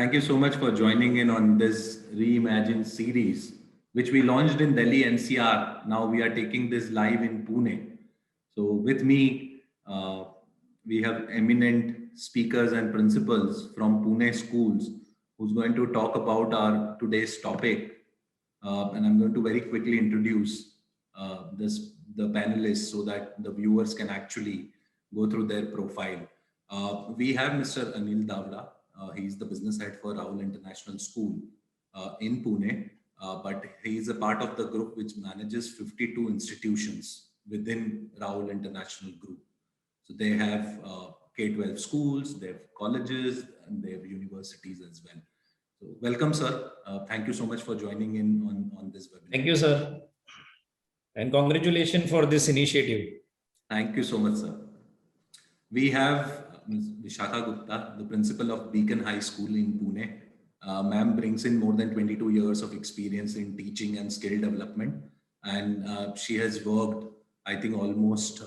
thank you so much for joining in on this Reimagine series, which we launched in Delhi NCR. Now we are taking this live in Pune. So with me, we have eminent speakers and principals from Pune schools who's going to talk about our today's topic. And I'm going to very quickly introduce the panelists so that the viewers can actually go through their profile. We have Mr. Anil Davda. He's the business head for Rahul International School in Pune, but he is a part of the group which manages 52 institutions within Rahul International Group. So they have K-12 schools, they have colleges, and they have universities as well. So welcome, sir. Thank you so much for joining in on this webinar. Thank you, sir. And congratulations for this initiative. Thank you so much, sir. We have Ms. Vishakha Gupta, the principal of Beacon High School in Pune. Ma'am brings in more than 22 years of experience in teaching and skill development. And she has worked, I think, almost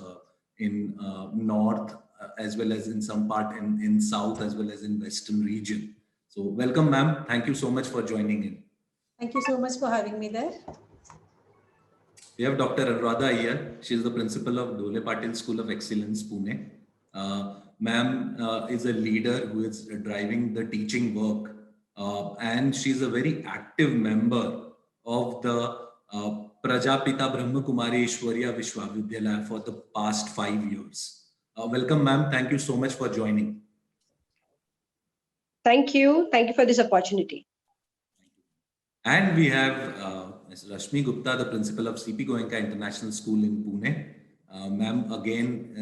in North, as well as in some part in South, as well as in Western region. So welcome, ma'am. Thank you so much for joining in. Thank you so much for having me there. We have Dr. Anuradha Iyer. She is the principal of Dole Patil School of Excellence, Pune. Ma'am is a leader who is driving the teaching work, and she's a very active member of the Prajapita Brahma Kumari Ishwariya Vishwavidyalaya for the past 5 years. Welcome, ma'am. Thank you so much for joining. Thank you. Thank you for this opportunity. And we have Ms. Rashmi Gupta, the principal of CP Goenka International School in Pune. Ma'am again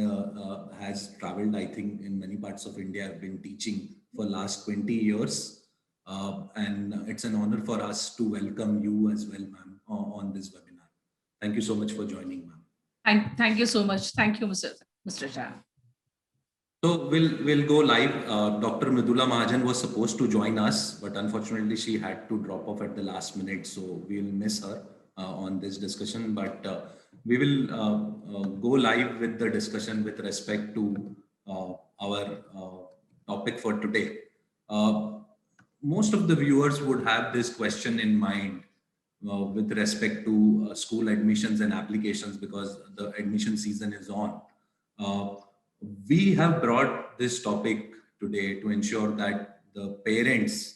has traveled, I think, in many parts of India, have been teaching for last 20 years. And it's an honor for us to welcome you as well, ma'am, on this webinar. Thank you so much for joining, ma'am. Thank you so much. Thank you, Mr. Shah. So we'll go live. Dr. Mridula Mahajan was supposed to join us, but unfortunately she had to drop off at the last minute. So we'll miss her on this discussion, but we will go live with the discussion with respect to our topic for today. Most of the viewers would have this question in mind with respect to school admissions and applications, because the admission season is on. We have brought this topic today to ensure that the parents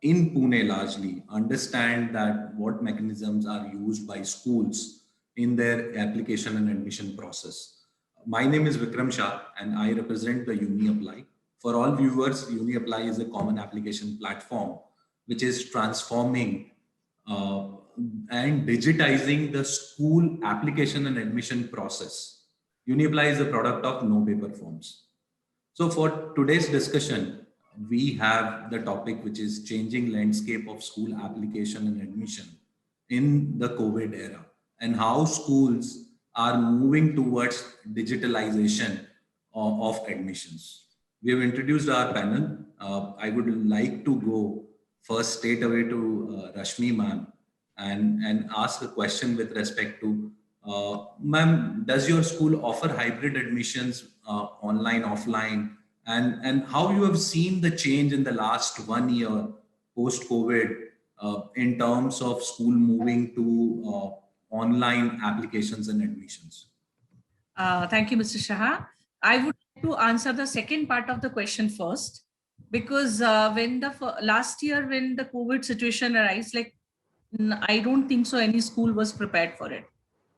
in Pune largely understand that what mechanisms are used by schools in their application and admission process. My name is Vikram Shah and I represent the UniApply. For all viewers, UniApply is a common application platform which is transforming and digitizing the school application and admission process. UniApply is a product of No Paper Forms. So for today's discussion, we have the topic which is changing landscape of school application and admission in the COVID era, and how schools are moving towards digitalization of admissions. We have introduced our panel. I would like to go first straight away to Rashmi ma'am and ask a question with respect to ma'am, does your school offer hybrid admissions, online, offline, and how you have seen the change in the last 1 year post-COVID in terms of school moving to online applications and admissions? Thank you, Mr. Shah. I would like to answer the second part of the question first, because when the last year when the COVID situation arose, like I don't think so any school was prepared for it.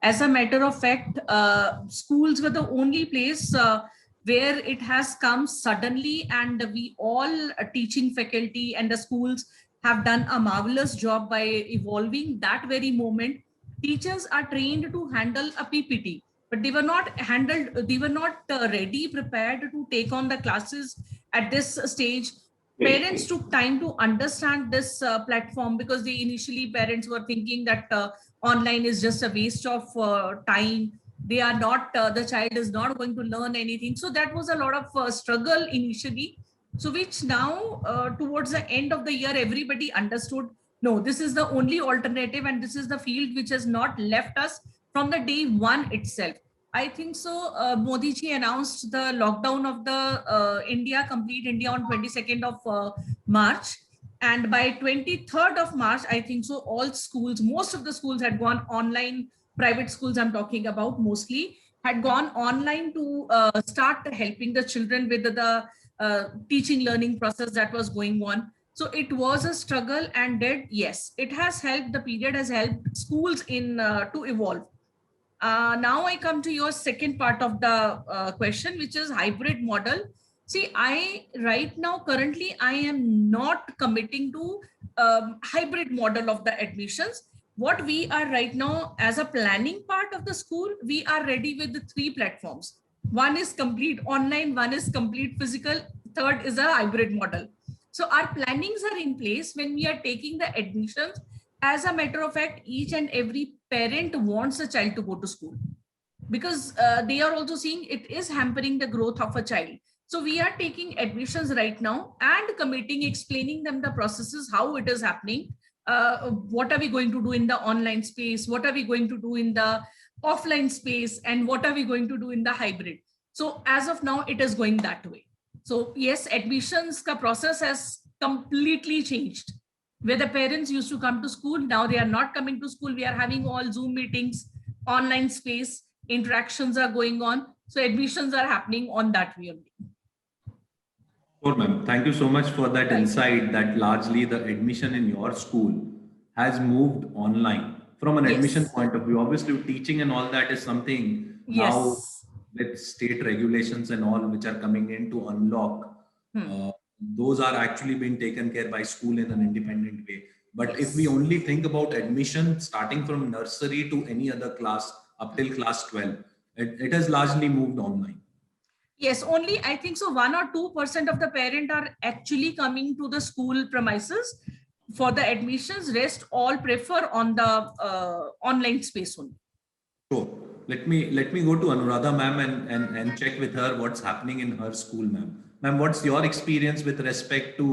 As a matter of fact, schools were the only place where it has come suddenly, and we all teaching faculty and the schools have done a marvelous job by evolving that very moment. Teachers are trained to handle a PPT, but they were not ready, prepared to take on the classes at this stage. Parents took time to understand this platform, because they initially parents were thinking that online is just a waste of time. They are not, the child is not going to learn anything. So that was a lot of struggle initially. So which now towards the end of the year, everybody understood, no, this is the only alternative, and this is the field which has not left us from the day one itself. I think so. Modi ji announced the lockdown of the India, complete India on 22nd of March. And by 23rd of March, I think so, all schools, most of the schools had gone online. Private schools I'm talking about mostly had gone online to start helping the children with the teaching learning process that was going on. So it was a struggle, and yes, it has helped. The period has helped schools in to evolve. Now I come to your second part of the question, which is hybrid model. See, I right now currently I am not committing to hybrid model of the admissions. What we are right now as a planning part of the school, we are ready with the 3 platforms. One is complete online, one is complete physical, third is a hybrid model. So our plannings are in place when we are taking the admissions. As a matter of fact, each and every parent wants a child to go to school because they are also seeing it is hampering the growth of a child. So we are taking admissions right now and committing, explaining them the processes, how it is happening. What are we going to do in the online space? What are we going to do in the offline space? And what are we going to do in the hybrid? So as of now, it is going that way. So yes, admissions ka process has completely changed. Where the parents used to come to school, now they are not coming to school. We are having all Zoom meetings, online space, interactions are going on. So admissions are happening on that way only. Sure, ma'am. Thank you so much for that Right. insight that largely the admission in your school has moved online. From an admission Yes. point of view, obviously teaching and all that is something now Yes. with state regulations and all which are coming in to unlock. Hmm. Those are actually being taken care by school in an independent way. But if we Yes. only think about admission starting from nursery to any other class up till class 12, it has largely moved online. Yes, only I think so 1 or 2% of the parent are actually coming to the school premises for the admissions. Rest all prefer on the online space only. Sure. Let me go to Anuradha ma'am and check with her what's happening in her school, ma'am. Ma'am, what's your experience with respect to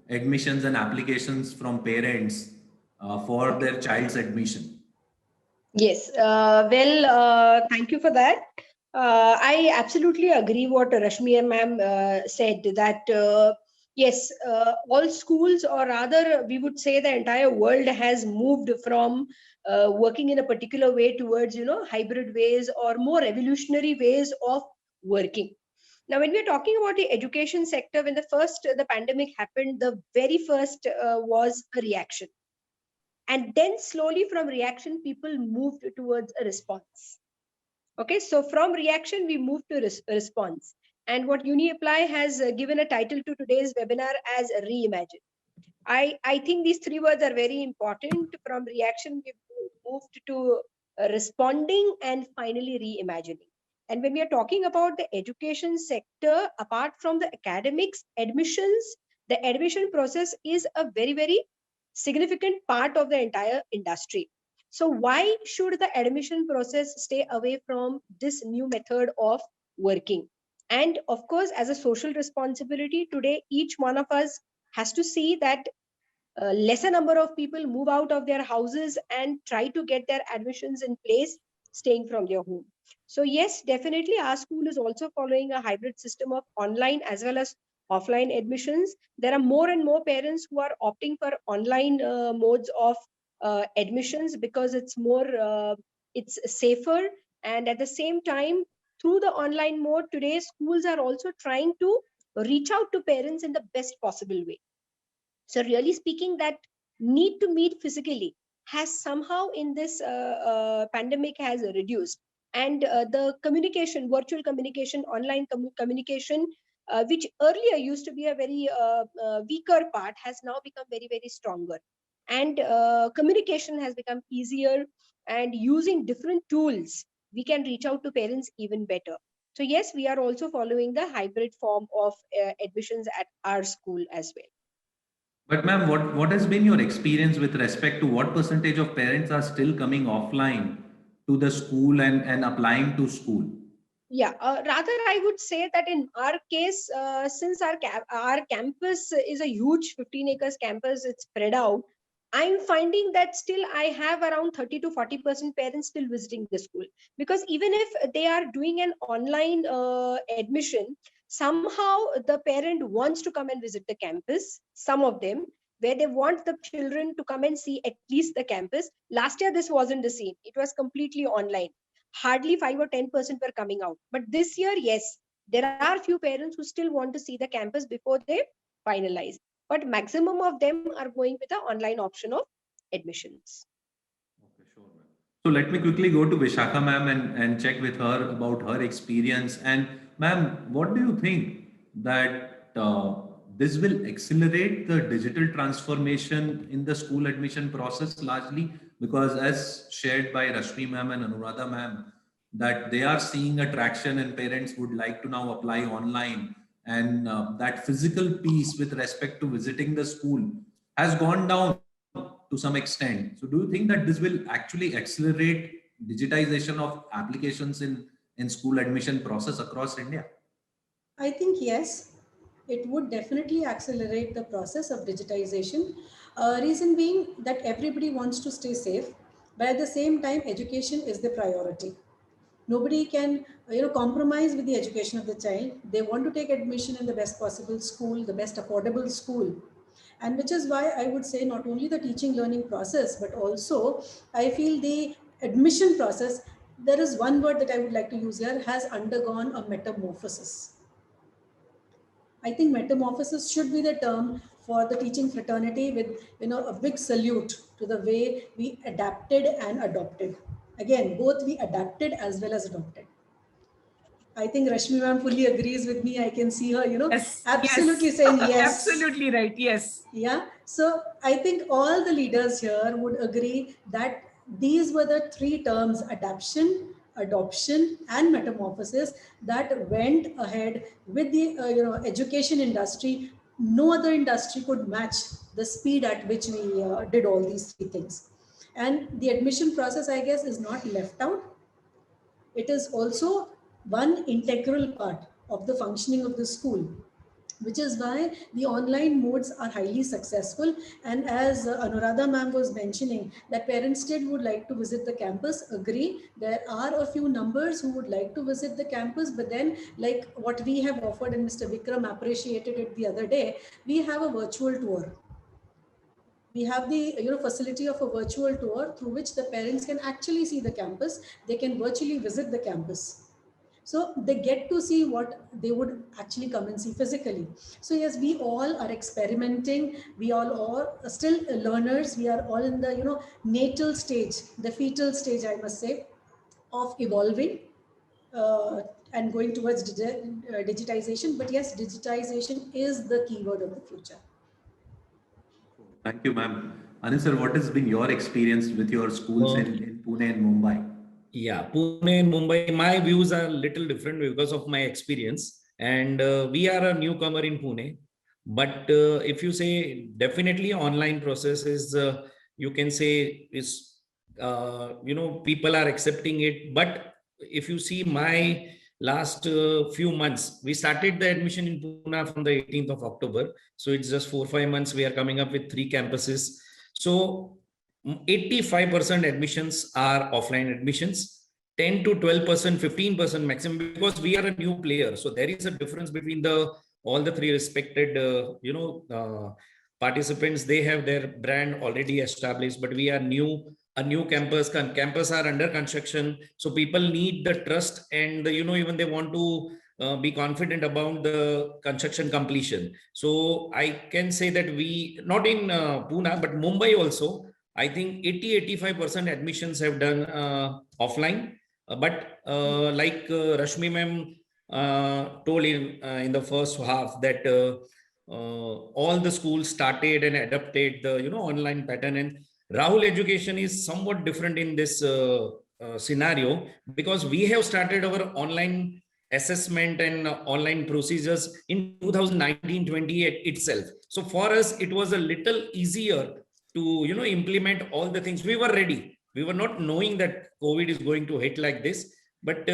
admissions and applications from parents for their child's admission? Yes. Thank you for that. I absolutely agree what Rashmi ma'am said that yes, all schools, or rather we would say the entire world has moved from working in a particular way towards, hybrid ways or more revolutionary ways of working. Now, when we're talking about the education sector, when the pandemic happened, the very first was a reaction. And then slowly from reaction, people moved towards a response. Okay, so from reaction, we moved to response. And what UniApply has given a title to today's webinar as Reimagine. I think these 3 words are very important. From reaction, we moved to responding and finally reimagining. And when we are talking about the education sector, apart from the academics, admissions, the admission process is a very, very significant part of the entire industry. So why should the admission process stay away from this new method of working? And of course, as a social responsibility, today, each one of us has to see that lesser number of people move out of their houses and try to get their admissions in place, staying from their home. So yes, definitely our school is also following a hybrid system of online as well as offline admissions. There are more and more parents who are opting for online modes of admissions because it's safer. And at the same time, through the online mode, today schools are also trying to reach out to parents in the best possible way. So really speaking, that need to meet physically has somehow in this pandemic has reduced. And the communication, virtual communication, online communication, which earlier used to be a very weaker part, has now become very, very stronger. And communication has become easier, and using different tools, we can reach out to parents even better. So yes, we are also following the hybrid form of admissions at our school as well. But ma'am, what has been your experience with respect to what percentage of parents are still coming offline to the school and applying to school? Yeah, rather I would say that in our case, since our campus is a huge 15 acres campus, it's spread out. I'm finding that still I have around 30 to 40% parents still visiting the school, because even if they are doing an online admission, somehow the parent wants to come and visit the campus, some of them, where they want the children to come and see at least the campus. Last year, this wasn't the same. It was completely online. Hardly 5 or 10% were coming out. But this year, yes, there are few parents who still want to see the campus before they finalize, but maximum of them are going with the online option of admissions. Okay, sure, ma'am. So let me quickly go to Vishakha ma'am and check with her about her experience. And ma'am, what do you think that this will accelerate the digital transformation in the school admission process largely? Because as shared by Rashmi ma'am and Anuradha ma'am, that they are seeing a traction and parents would like to now apply online, and that physical piece with respect to visiting the school has gone down to some extent. So do you think that this will actually accelerate digitization of applications in school admission process across India? I think yes, it would definitely accelerate the process of digitization. Reason being that everybody wants to stay safe, but at the same time, education is the priority. Nobody can compromise with the education of the child. They want to take admission in the best possible school, the best affordable school, and which is why I would say not only the teaching learning process, but also I feel the admission process, there is one word that I would like to use here, has undergone a metamorphosis. I think metamorphosis should be the term for the teaching fraternity, with a big salute to the way we adapted and adopted. Again, both we adapted as well as adopted. I think Rashmi ma'am fully agrees with me. I can see her, Yes, absolutely yes. saying yes. Absolutely right. Yes. Yeah. So I think all the leaders here would agree that these were the three terms: adaptation, adoption, and metamorphosis, that went ahead with the education industry. No other industry could match the speed at which we did all these three things. And the admission process, I guess, is not left out. It is also one integral part of the functioning of the school, which is why the online modes are highly successful. And as Anuradha ma'am was mentioning, that parents still would like to visit the campus. Agree, there are a few numbers who would like to visit the campus, but then, like what we have offered, and Mr. Vikram appreciated it the other day, we have a virtual tour. We have the facility of a virtual tour through which the parents can actually see the campus. They can virtually visit the campus, so they get to see what they would actually come and see physically. So yes, we all are experimenting. We all are still learners. We are all in the natal stage, the fetal stage, I must say, of evolving uh, and going towards digitization. But yes, digitization is the keyword of the future. Thank you, ma'am. Anil sir, what has been your experience with your schools in Pune and Mumbai? Yeah, Pune and Mumbai, my views are a little different because of my experience. And we are a newcomer in Pune. But if you say definitely online process is, you can say is, people are accepting it. But if you see my last few months, we started the admission in Pune from the 18th of October. So it's just 4-5 months. We are coming up with 3 campuses. So 85% admissions are offline admissions, 10 to 12%, 15% maximum, because we are a new player. So there is a difference between all the 3 respected, participants. They have their brand already established, but we are new. A new campus are under construction. So people need the trust, and even they want to be confident about the construction completion. So I can say that we, not in Pune, but Mumbai also, I think 80-85% admissions have done offline. But like Rashmi ma'am told in the first half, that all the schools started and adopted the online pattern. And Rahul Education is somewhat different in this scenario, because we have started our online assessment and online procedures in 2019-20 itself. So for us, it was a little easier to implement all the things. We were ready. We were not knowing that COVID is going to hit like this. But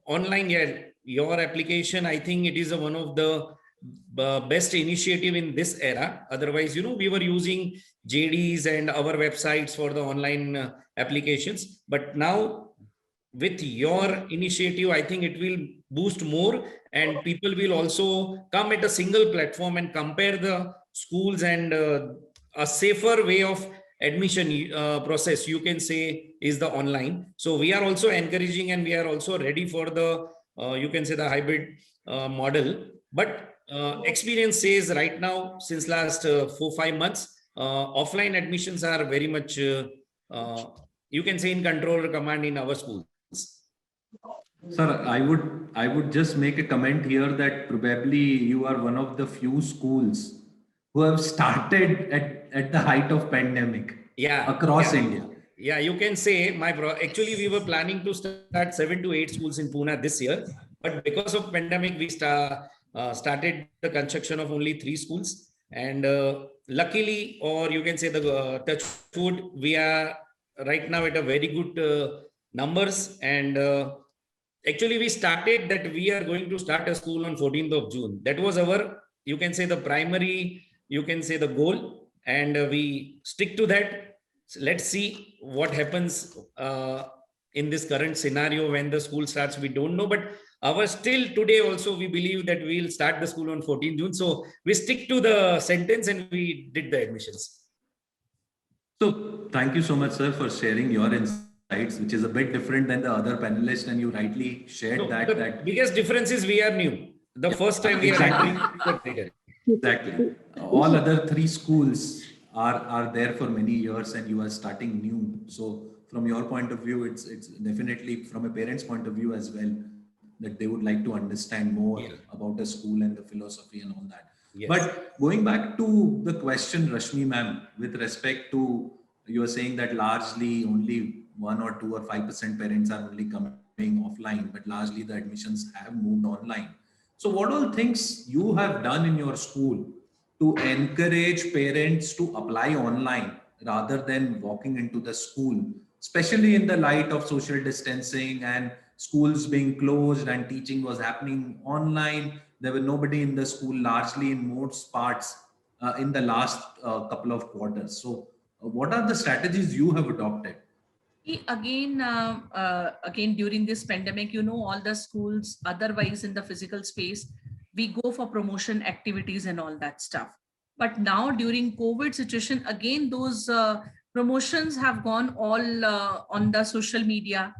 online, yeah, your application, I think it is one of the best initiative in this era. Otherwise, we were using JDs and our websites for the online applications. But now with your initiative, I think it will boost more, and people will also come at a single platform and compare the schools, and a safer way of admission process, you can say, is the online. So we are also encouraging, and we are also ready for the, you can say, the hybrid model. But experience says right now, since last 4-5 months, offline admissions are very much, you can say, in control or command in our schools. Sir, I would just make a comment here that probably you are one of the few schools who have started at the height of pandemic across India. Yeah, you can say actually we were planning to start 7 to 8 schools in Pune this year, but because of pandemic, we started the construction of only 3 schools. And luckily, or you can say the touch wood, we are right now at a very good numbers. And actually we started that we are going to start a school on 14th of June. That was our, you can say, the primary, you can say, the goal, and we stick to that. So let's see what happens in this current scenario when the school starts. We don't know, but still today also we believe that we'll start the school on 14th June. So we stick to the sentence and we did the admissions. So thank you so much, sir, for sharing your insights, which is a bit different than the other panelists, and you rightly shared that. Biggest difference is we are new. The first time we are entering. Exactly. All other 3 schools are there for many years, and you are starting new. So from your point of view, it's definitely from a parent's point of view as well, that they would like to understand more about a school and the philosophy and all that. Yes. But going back to the question, Rashmi ma'am, with respect to, you are saying that largely only 1 or 2 or 5% parents are only coming offline, but largely the admissions have moved online. So what all things you have done in your school to encourage parents to apply online rather than walking into the school, especially in the light of social distancing and schools being closed and teaching was happening online? There were nobody in the school largely in most parts in the last couple of quarters. So what are the strategies you have adopted? Again, during this pandemic, all the schools otherwise in the physical space, we go for promotion activities and all that stuff. But now during COVID situation, again, those promotions have gone all on the social media.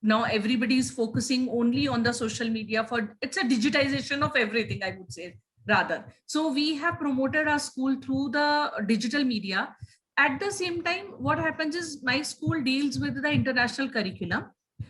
Now everybody is focusing only on the social media. It's a digitization of everything, I would say, rather. So we have promoted our school through the digital media. At the same time, what happens is my school deals with the international curriculum.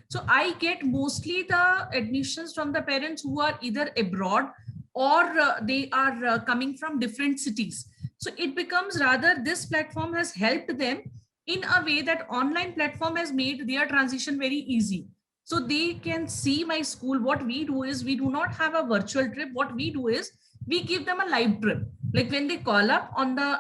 So I get mostly the admissions from the parents who are either abroad or they are coming from different cities. So it becomes rather this platform has helped them in a way that online platform has made their transition very easy. So they can see my school. What we do is we do not have a virtual trip. What we do is we give them a live trip. Like when they call up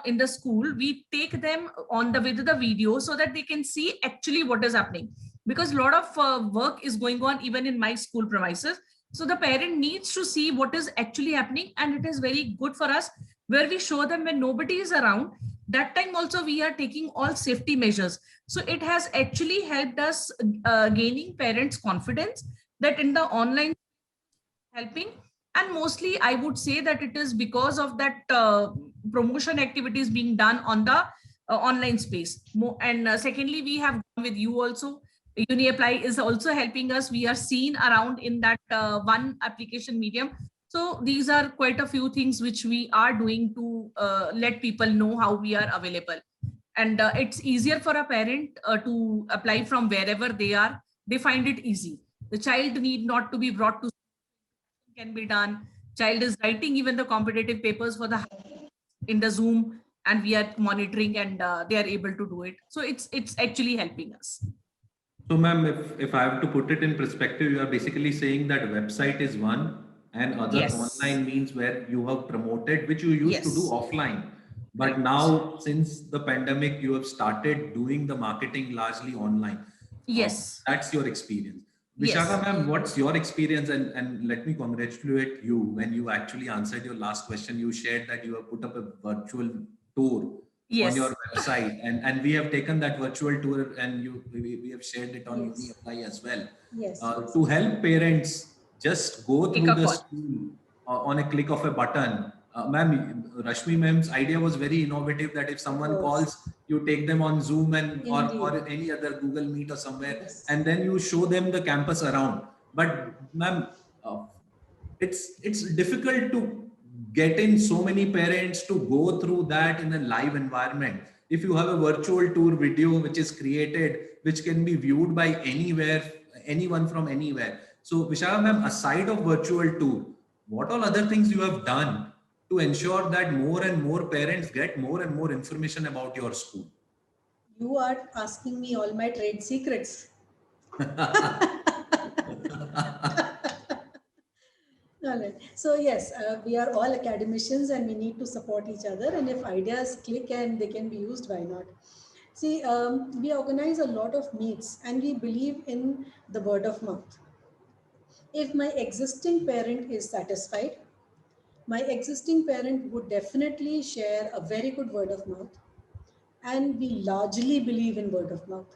in the school, we take them with the video so that they can see actually what is happening. Because a lot of work is going on even in my school premises. So the parent needs to see what is actually happening, and it is very good for us where we show them when nobody is around. That time also we are taking all safety measures. So it has actually helped us gaining parents' confidence that in the online helping. And mostly I would say that it is because of that promotion activities being done on the online space. And secondly, we have gone with you also. UniApply is also helping us. We are seen around in that one application medium. So these are quite a few things which we are doing to let people know how we are available. And it's easier for a parent to apply from wherever they are. They find it easy. The child need not to be brought to school, can be done. Child is writing even the competitive papers for in the Zoom, and we are monitoring, and they are able to do it. So it's actually helping us. So ma'am, if I have to put it in perspective, you are basically saying that website is one, and other online means where you have promoted, which you used to do offline. But now, since the pandemic, you have started doing the marketing largely online. Yes. That's your experience. Vishakha Yes. ma'am, what's your experience? And let me congratulate you when you actually answered your last question. You shared that you have put up a virtual tour on Yes. your website, and we have taken that virtual tour and we have shared it on Yes. UniApply as well. Yes, yes. To help parents just go Take through a the call. school on a click of a button. Ma'am, Rashmi ma'am's idea was very innovative that if It someone was. calls, you take them on Zoom and Indeed. or any other Google Meet or somewhere, Yes. and then you show them the campus around. But ma'am, uh, it's difficult to get in so many parents to go through that in a live environment. If you have a virtual tour video which is created, which can be viewed by anywhere, anyone from anywhere. So Vishaka ma'am, aside of virtual tour, what all other things you have done to ensure that more and more parents get more and more information about your school? You are asking me all my trade secrets. All right. So yes, we are all academicians and we need to support each other. And if ideas click and they can be used, why not? See, we organize a lot of meets and we believe in the word of mouth. If my existing parent is satisfied, my existing parent would definitely share a very good word of mouth. And we largely believe in word of mouth.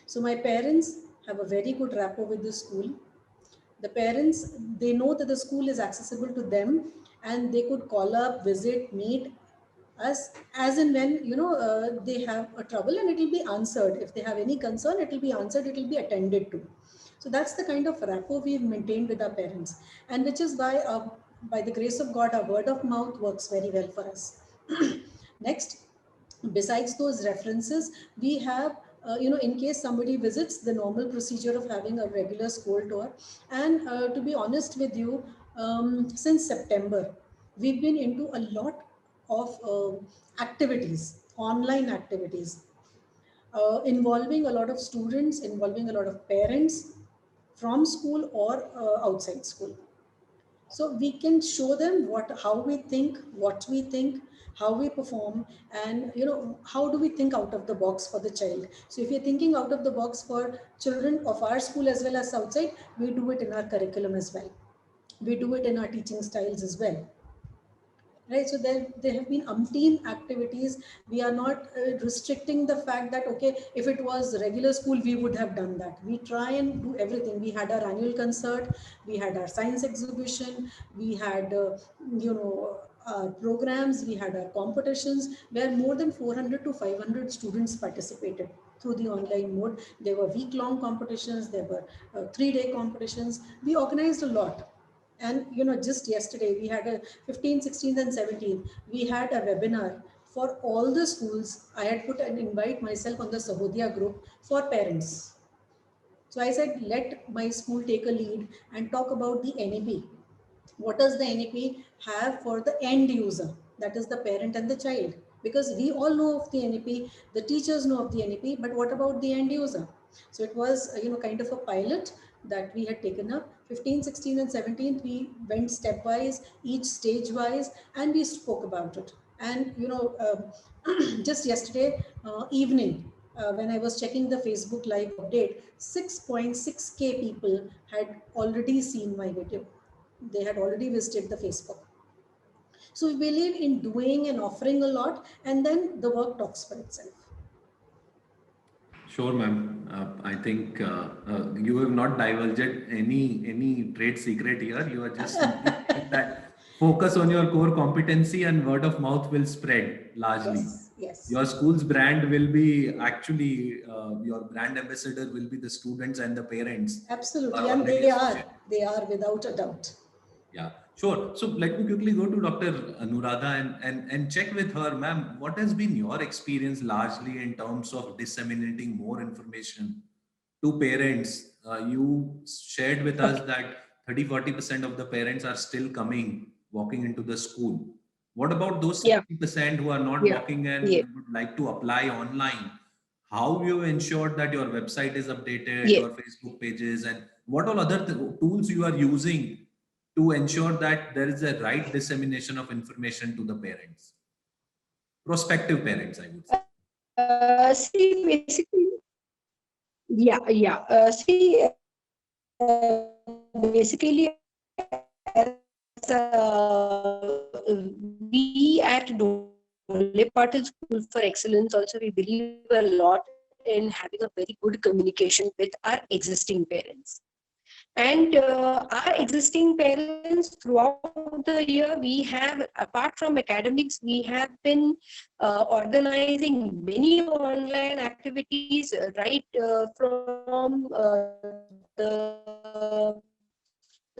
So my parents have a very good rapport with the school. The parents, they know that the school is accessible to them and they could call up, visit, meet us as and when they have a trouble, and it will be answered. If they have any concern, it will be answered, it will be attended to. So that's the kind of rapport we've maintained with our parents, and which is why by the grace of God our word of mouth works very well for us. Next, besides those references, we have in case somebody visits, the normal procedure of having a regular school tour. And to be honest with you, since September we've been into a lot of activities, online activities, involving a lot of students, involving a lot of parents from school or outside school. So we can show them how we think, what we think, how we perform, and how do we think out of the box for the child. So if you're thinking out of the box for children of our school as well as outside, we do it in our curriculum as well. We do it in our teaching styles as well. Right, so there have been umpteen activities. We are not restricting the fact that okay, if it was regular school we would have done that. We try and do everything. We had our annual concert, we had our science exhibition, we had programs, we had our competitions where more than 400 to 500 students participated through the online mode. There were week-long competitions, there were 3-day competitions. We organized a lot. And just yesterday we had a 15th, 16th and 17th, we had a webinar for all the schools. I had put an invite myself on the Sahodia group for parents. So I said, let my school take a lead and talk about the NEP. What does the NEP have for the end user? That is the parent and the child. Because we all know of the NEP, the teachers know of the NEP, but what about the end user? So it was, kind of a pilot that we had taken up. 15, 16 and 17th, we went stepwise, each stage wise, and we spoke about it. And, just yesterday evening, when I was checking the Facebook live update, 6.6K people had already seen my video. They had already visited the Facebook. So we believe in doing and offering a lot, and then the work talks for itself. Sure, ma'am. I think you have not divulged any trade secret here. You are just simply saying that focus on your core competency and word of mouth will spread largely. Yes, yes, Your school's brand will be actually your brand ambassador will be the students and the parents. absolutely, Are and already associated. they are without a doubt. Yeah, sure. So let me quickly go to Dr. Anuradha and check with her, ma'am, what has been your experience largely in terms of disseminating more information to parents? You shared with us that 30-40% of the parents are still coming, walking into the school. What about those Yeah, 60% who are not yeah, walking yeah, and would like to apply online? How you ensured that your website is updated, yeah. your Facebook pages, and what all other tools you are using to ensure that there is a right dissemination of information to the parents, prospective parents, I would say. See, basically, yeah, yeah. See, basically, what we do is, we have a very good, basically, we at Dole Patil School for Excellence also, we believe a lot in having a very good communication with our existing parents. And our existing parents throughout the year, we have, apart from academics, we have been organizing many online activities, right from the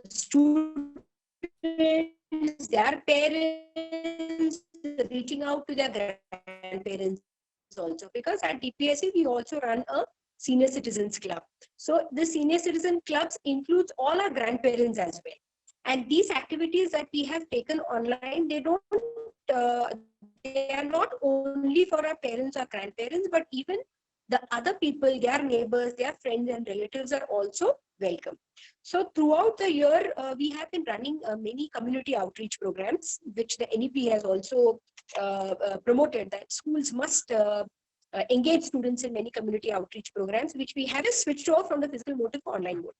students, their parents, reaching out to their grandparents also. Because at DPSC, we also run a senior citizens club. So the senior citizen clubs includes all our grandparents as well. And these activities that we have taken online, they don't, they are not only for our parents or grandparents, but even the other people, their neighbors, their friends and relatives are also welcome. So throughout the year, we have been running many community outreach programs, which the NEP has also promoted, that schools must engage students in many community outreach programs, which we have switched off from the physical mode to online mode.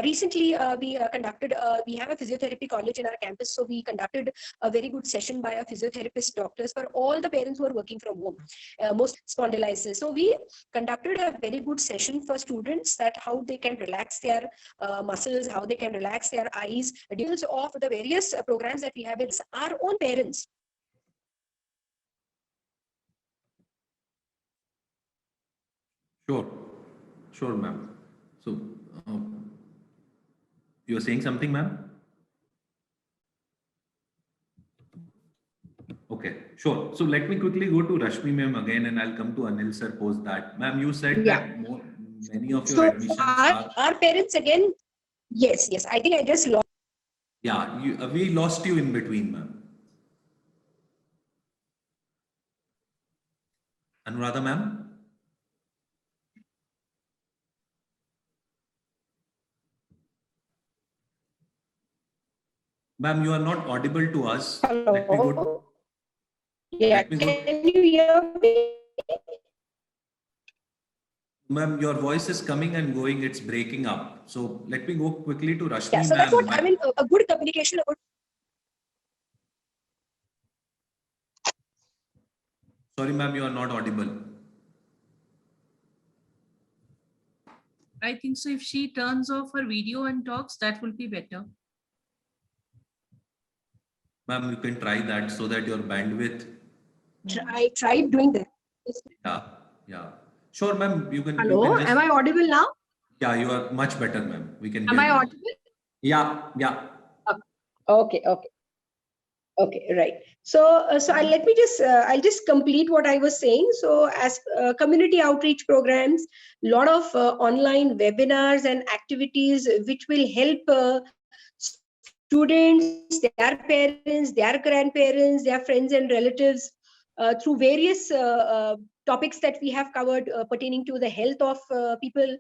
Recently, we have a physiotherapy college in our campus, so we conducted a very good session by our physiotherapist doctors for all the parents who are working from home, most spondylitis. So we conducted a very good session for students, that how they can relax their muscles, how they can relax their eyes, details of the various programs that we have with our own parents. Sure, sure, ma'am. So, you are saying something, ma'am? Okay, sure. So let me quickly go to Rashmi ma'am again, and I'll come to Anil sir post that. Ma'am, you said that many of your admissions are. Our parents again. Yes, I think I just lost. Yeah, we lost you in between, ma'am. Anuradha ma'am? Ma'am, you are not audible to us. Hello. Let me go. Yeah, Let me go. can you hear me? Ma'am, your voice is coming and going. It's breaking up. So let me go quickly to Rashmi Yeah, so that's what ma'am. I mean. A good communication about. Sorry, ma'am, you are not audible. I think so. If she turns off her video and talks, that will be better. Ma'am, you can try that so that your bandwidth. I tried doing that. Yeah. Sure, ma'am. You can. Hello, You can just, am I audible now? Yeah, you are much better, ma'am. We can. Am hear I you. audible? Yeah. Okay, right. So I'll just complete what I was saying. So as community outreach programs, a lot of online webinars and activities which will help students, their parents, their grandparents, their friends and relatives through various topics that we have covered pertaining to the health of people,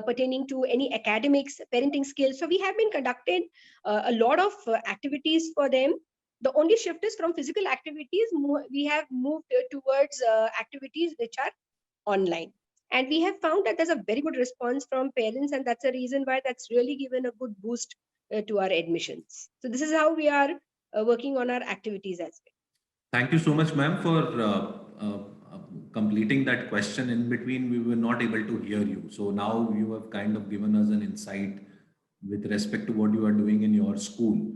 pertaining to any academics, parenting skills. So we have been conducting a lot of activities for them. The only shift is from physical activities, we have moved towards activities which are online. And we have found that there's a very good response from parents, and that's the reason why that's really given a good boost to our admissions. So this is how we are working on our activities as well. Thank you so much, ma'am, for completing that question. In between, we were not able to hear you. So now you have kind of given us an insight with respect to what you are doing in your school.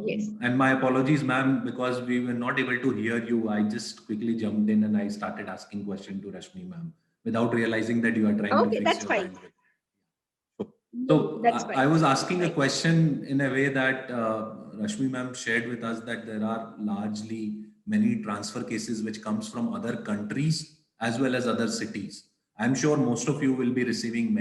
Yes. And my apologies, ma'am, because we were not able to hear you. I just quickly jumped in and I started asking question to Rashmi, ma'am, without realizing that you are trying to fix your bandwidth. So that's fine. I was asking a question in a way that Rashmi ma'am shared with us that there are largely many transfer cases which comes from other countries as well as other cities. I'm sure most of you will be receiving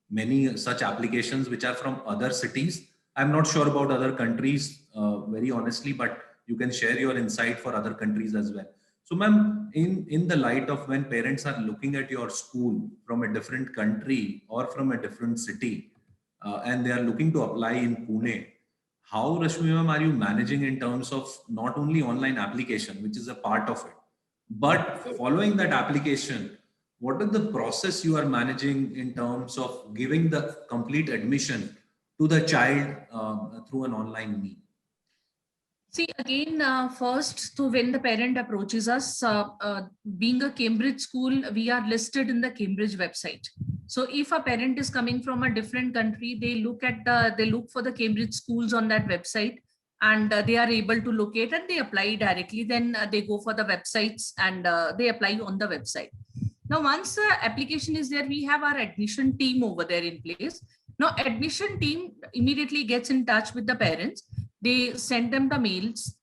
many such applications which are from other cities. I'm not sure about other countries very honestly, but you can share your insight for other countries as well. So ma'am, in the light of when parents are looking at your school from a different country or from a different city, and they are looking to apply in Pune, how, Rashmi ma'am, are you managing in terms of not only online application, which is a part of it, but following that application, what is the process you are managing in terms of giving the complete admission to the child through an online means? See, again, first, so when the parent approaches us, being a Cambridge school, we are listed in the Cambridge website. So if a parent is coming from a different country, they look for the Cambridge schools on that website, and they are able to locate and they apply directly. Then they go for the websites and they apply on the website. Now, once the application is there, we have our admission team over there in place. Now, admission team immediately gets in touch with the parents. They send them the mails.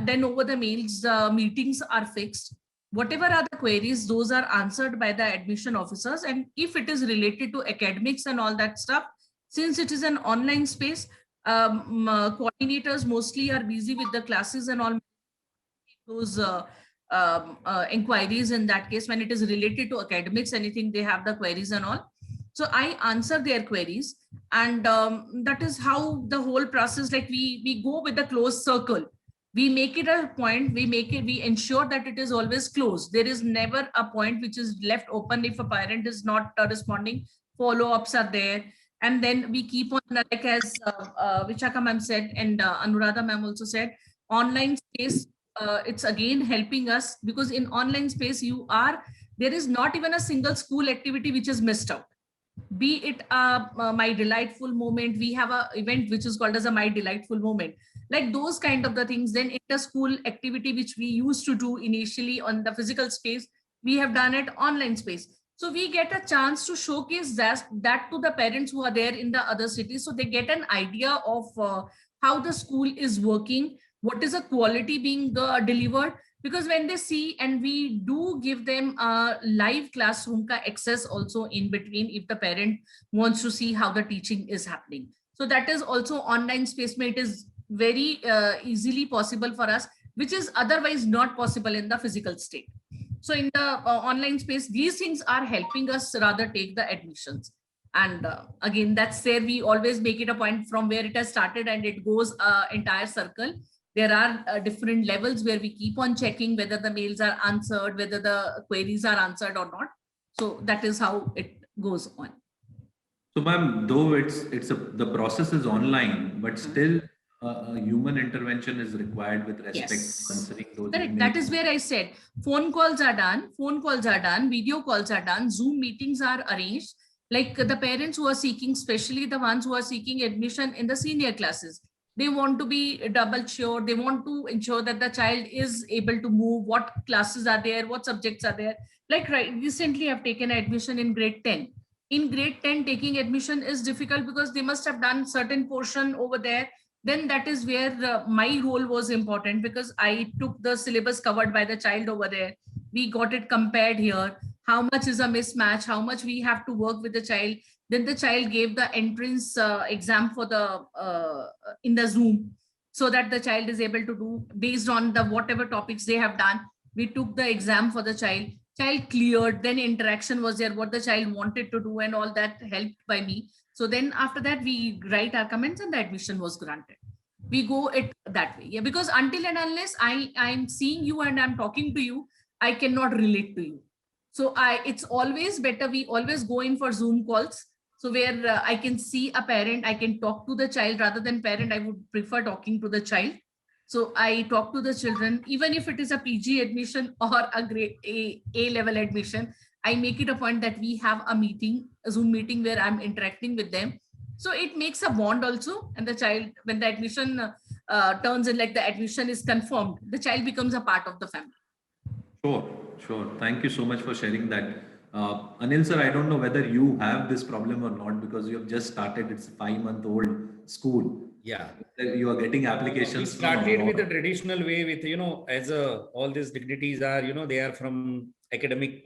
Then over the mails, meetings are fixed. Whatever are the queries, those are answered by the admission officers. And if it is related to academics and all that stuff, since it is an online space, coordinators mostly are busy with the classes and all those inquiries. In that case, when it is related to academics, anything, they have the queries and all. So I answer their queries, and that is how the whole process, like we go with a closed circle. We make it a point, we ensure that it is always closed. There is never a point which is left open. If a parent is not responding, follow-ups are there. And then we keep on, like as Vishakha ma'am said, and Anuradha ma'am also said, online space, it's again helping us, because in online space, there is not even a single school activity which is missed out. Be it My Delightful Moment, we have a event which is called as a My Delightful Moment, like those kind of the things. Then inter-school activity which we used to do initially on the physical space, we have done it online space. So we get a chance to showcase that to the parents who are there in the other cities, so they get an idea of how the school is working, what is the quality being delivered. Because when they see, and we do give them a live classroom ka access also in between, if the parent wants to see how the teaching is happening. So that is also online space, it is very easily possible for us, which is otherwise not possible in the physical state. So in the online space, these things are helping us rather take the admissions. And again, that's there, we always make it a point from where it has started, and it goes entire circle. There are different levels where we keep on checking whether the mails are answered, whether the queries are answered or not. So that is how it goes on. So, ma'am, though the process is online, but still a human intervention is required with respect to answering those Correct. emails. That is where I said phone calls are done, video calls are done, Zoom meetings are arranged. Like the parents who are seeking, especially the ones who are seeking admission in the senior classes, they want to be double sure. They want to ensure that the child is able to move, what classes are there, what subjects are there. Like recently I've taken admission in grade 10. In grade 10, taking admission is difficult because they must have done certain portion over there. Then that is where my role was important, because I took the syllabus covered by the child over there. We got it compared here. How much is a mismatch? How much we have to work with the child? Then the child gave the entrance exam for the in the Zoom, so that the child is able to do based on the whatever topics they have done. We took the exam for the child. Child cleared. Then interaction was there, what the child wanted to do, and all that helped by me. So then after that, we write our comments and the admission was granted. We go it that way. Yeah, because until and unless I'm seeing you and I'm talking to you, I cannot relate to you. So it's always better, we always go in for Zoom calls. So where I can see a parent, I can talk to the child rather than parent. I would prefer talking to the child. So I talk to the children, even if it is a PG admission or a grade A level admission, I make it a point that we have a meeting, a Zoom meeting where I'm interacting with them. So it makes a bond also. And the child, when the admission turns in, like the admission is confirmed, the child becomes a part of the family. Sure. Thank you so much for sharing that. Anil sir, I don't know whether you have this problem or not, because you have just started. It's a 5-month-old school. Yeah. You are getting applications. We started with the traditional way with, as all these dignitaries are, they are from academic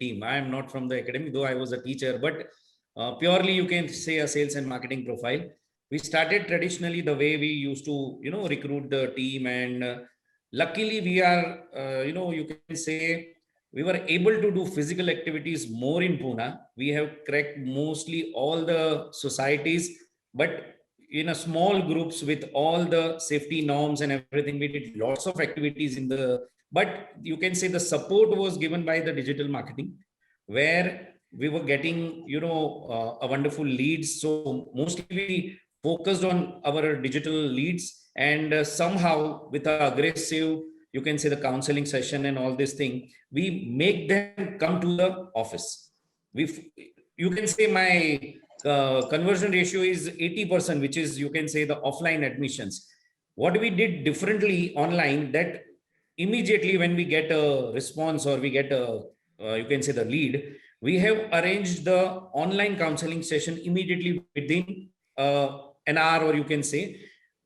team. I am not from the academic, though I was a teacher, but purely you can say a sales and marketing profile. We started traditionally the way we used to, recruit the team, and luckily we are, you can say, we were able to do physical activities more in Pune. We have cracked mostly all the societies, but in a small groups with all the safety norms and everything. We did lots of activities but you can say the support was given by the digital marketing. where we were getting, a wonderful leads. So mostly we focused on our digital leads, and somehow with our aggressive, you can say, the counseling session and all this thing, we make them come to the office. You can say my conversion ratio is 80%, which is, you can say, the offline admissions. What we did differently online, that immediately when we get a response or we get a, you can say, the lead, we have arranged the online counseling session immediately within an hour, or you can say,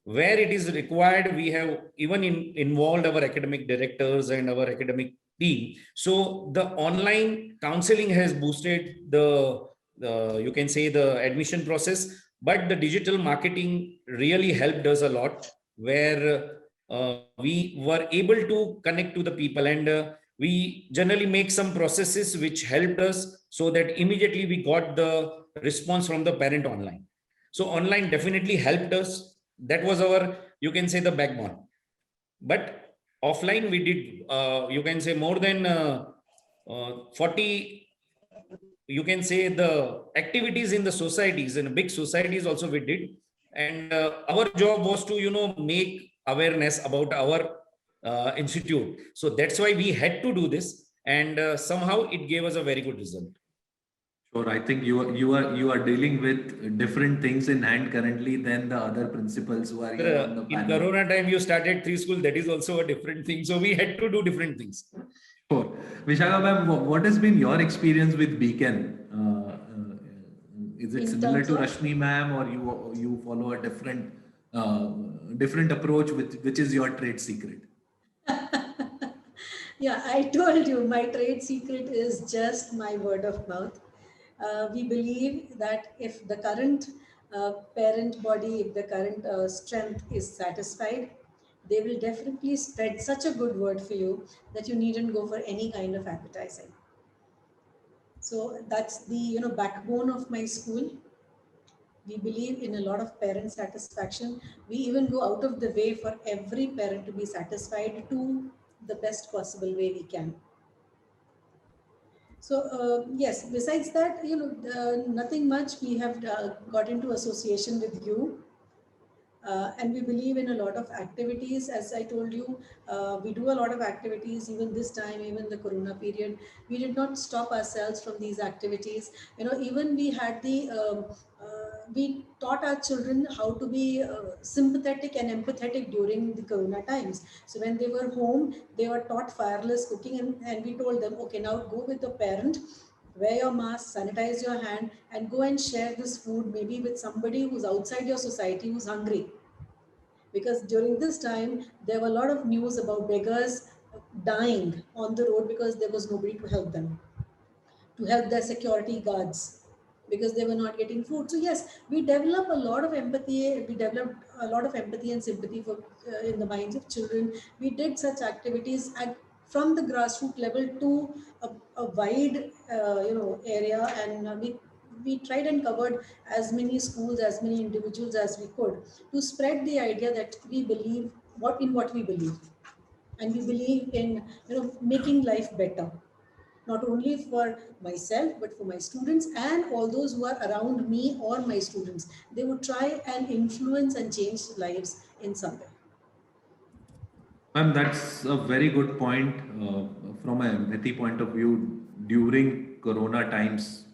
where it is required. We have even involved our academic directors and our academic team. So the online counseling has boosted the, you can say, the admission process, but the digital marketing really helped us a lot, where we were able to connect to the people, and we generally make some processes which helped us, so that immediately we got the response from the parent online. So online definitely helped us. That was our, you can say, the backbone. But offline we did, you can say, more than 40, you can say, the activities in the societies, in big societies also we did. And our job was to, make awareness about our institute. So that's why we had to do this, and somehow it gave us a very good result. Sure, I think you are dealing with different things in hand currently than the other principals who are here on the In panel. Corona time, you started 3 schools. That is also a different thing. So we had to do different things. Sure. Vishakha ma'am, what has been your experience with Beacon? Is it In similar terms to of- Rashmi ma'am, or you follow a different approach, which is your trade secret? Yeah, I told you my trade secret is just my word of mouth. We believe that if the current parent body, if the current strength is satisfied, they will definitely spread such a good word for you that you needn't go for any kind of advertising. So that's the backbone of my school. We believe in a lot of parent satisfaction. We even go out of the way for every parent to be satisfied to the best possible way we can. So yes, besides that, nothing much. We have got into association with you. And we believe in a lot of activities. As I told you, we do a lot of activities even this time, even the Corona period. We did not stop ourselves from these activities. Even we had we taught our children how to be sympathetic and empathetic during the Corona times. So when they were home, they were taught fireless cooking, and we told them, okay, now go with the parent, wear your mask, sanitize your hand, and go and share this food maybe with somebody who's outside your society who's hungry. Because during this time, there were a lot of news about beggars dying on the road because there was nobody to help them, to help their security guards, because they were not getting food. So yes, we develop a lot of empathy. We developed a lot of empathy and sympathy for in the minds of children. We did such activities from the grassroots level to a wide area, and we tried and covered as many schools, as many individuals as we could, to spread the idea that we believe what we believe, and we believe in making life better, not only for myself, but for my students and all those who are around me or my students. They would try and influence and change lives in some way. Ma'am, that's a very good point from an empathy point of view. During Corona times,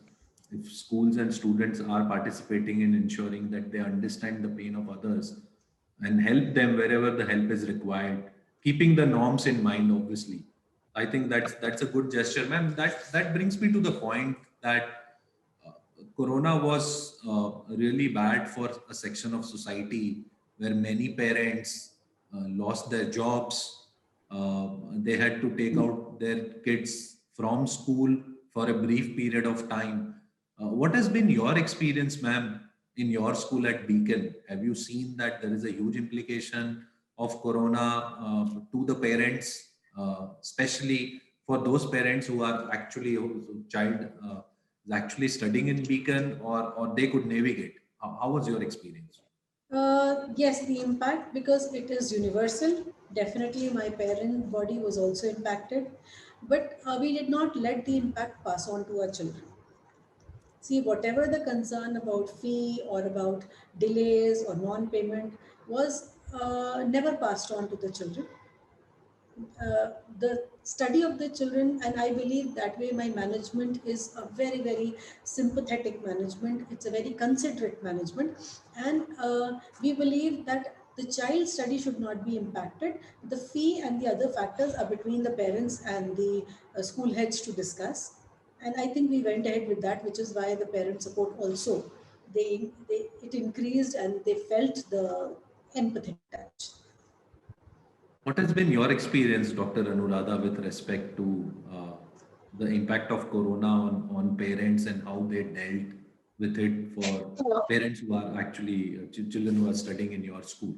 if schools and students are participating in ensuring that they understand the pain of others and help them wherever the help is required, keeping the norms in mind, obviously, I think that's a good gesture, ma'am. That brings me to the point that uh, Corona was really bad for a section of society where many parents lost their jobs. They had to take out their kids from school for a brief period of time. What has been your experience, ma'am, in your school at Beacon? Have you seen that there is a huge implication of Corona to the parents, especially for those parents who are actually whose child is actually studying in Beacon, or they could navigate? How was your experience? Yes, the impact, because it is universal. Definitely, my parent body was also impacted. but we did not let the impact pass on to our children. See, whatever the concern about fee or about delays or non-payment was never passed on to the children. The study of the children, and I believe that way my management is a very, very sympathetic management. It's a very considerate management. And we believe that the child study should not be impacted. The fee and the other factors are between the parents and the school heads to discuss. And I think we went ahead with that, which is why the parent support also, it increased and they felt the empathic touch. What has been your experience, Dr. Anuradha, with respect to the impact of Corona on parents and how they dealt with it for parents who are actually children who are studying in your school?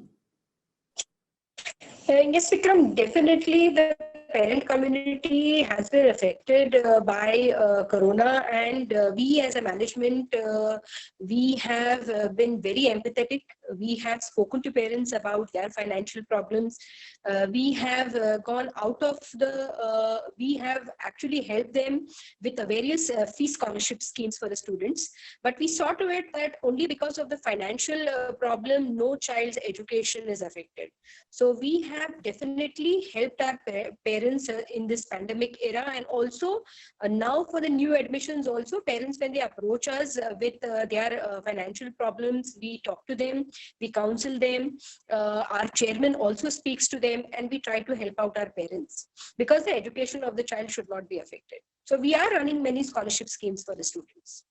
Yes, Vikram, definitely the parent community has been affected by Corona, and we as a management, we have been very empathetic. We have spoken to parents about their financial problems. We have gone out of we have actually helped them with the various fee scholarship schemes for the students. But we saw to it that only because of the financial problem, no child's education is affected. So we have definitely helped our parents in this pandemic era, and also now for the new admissions also, parents, when they approach us with their financial problems, we talk to them, we counsel them, our chairman also speaks to them, and we try to help out our parents, because the education of the child should not be affected. So we are running many scholarship schemes for the students.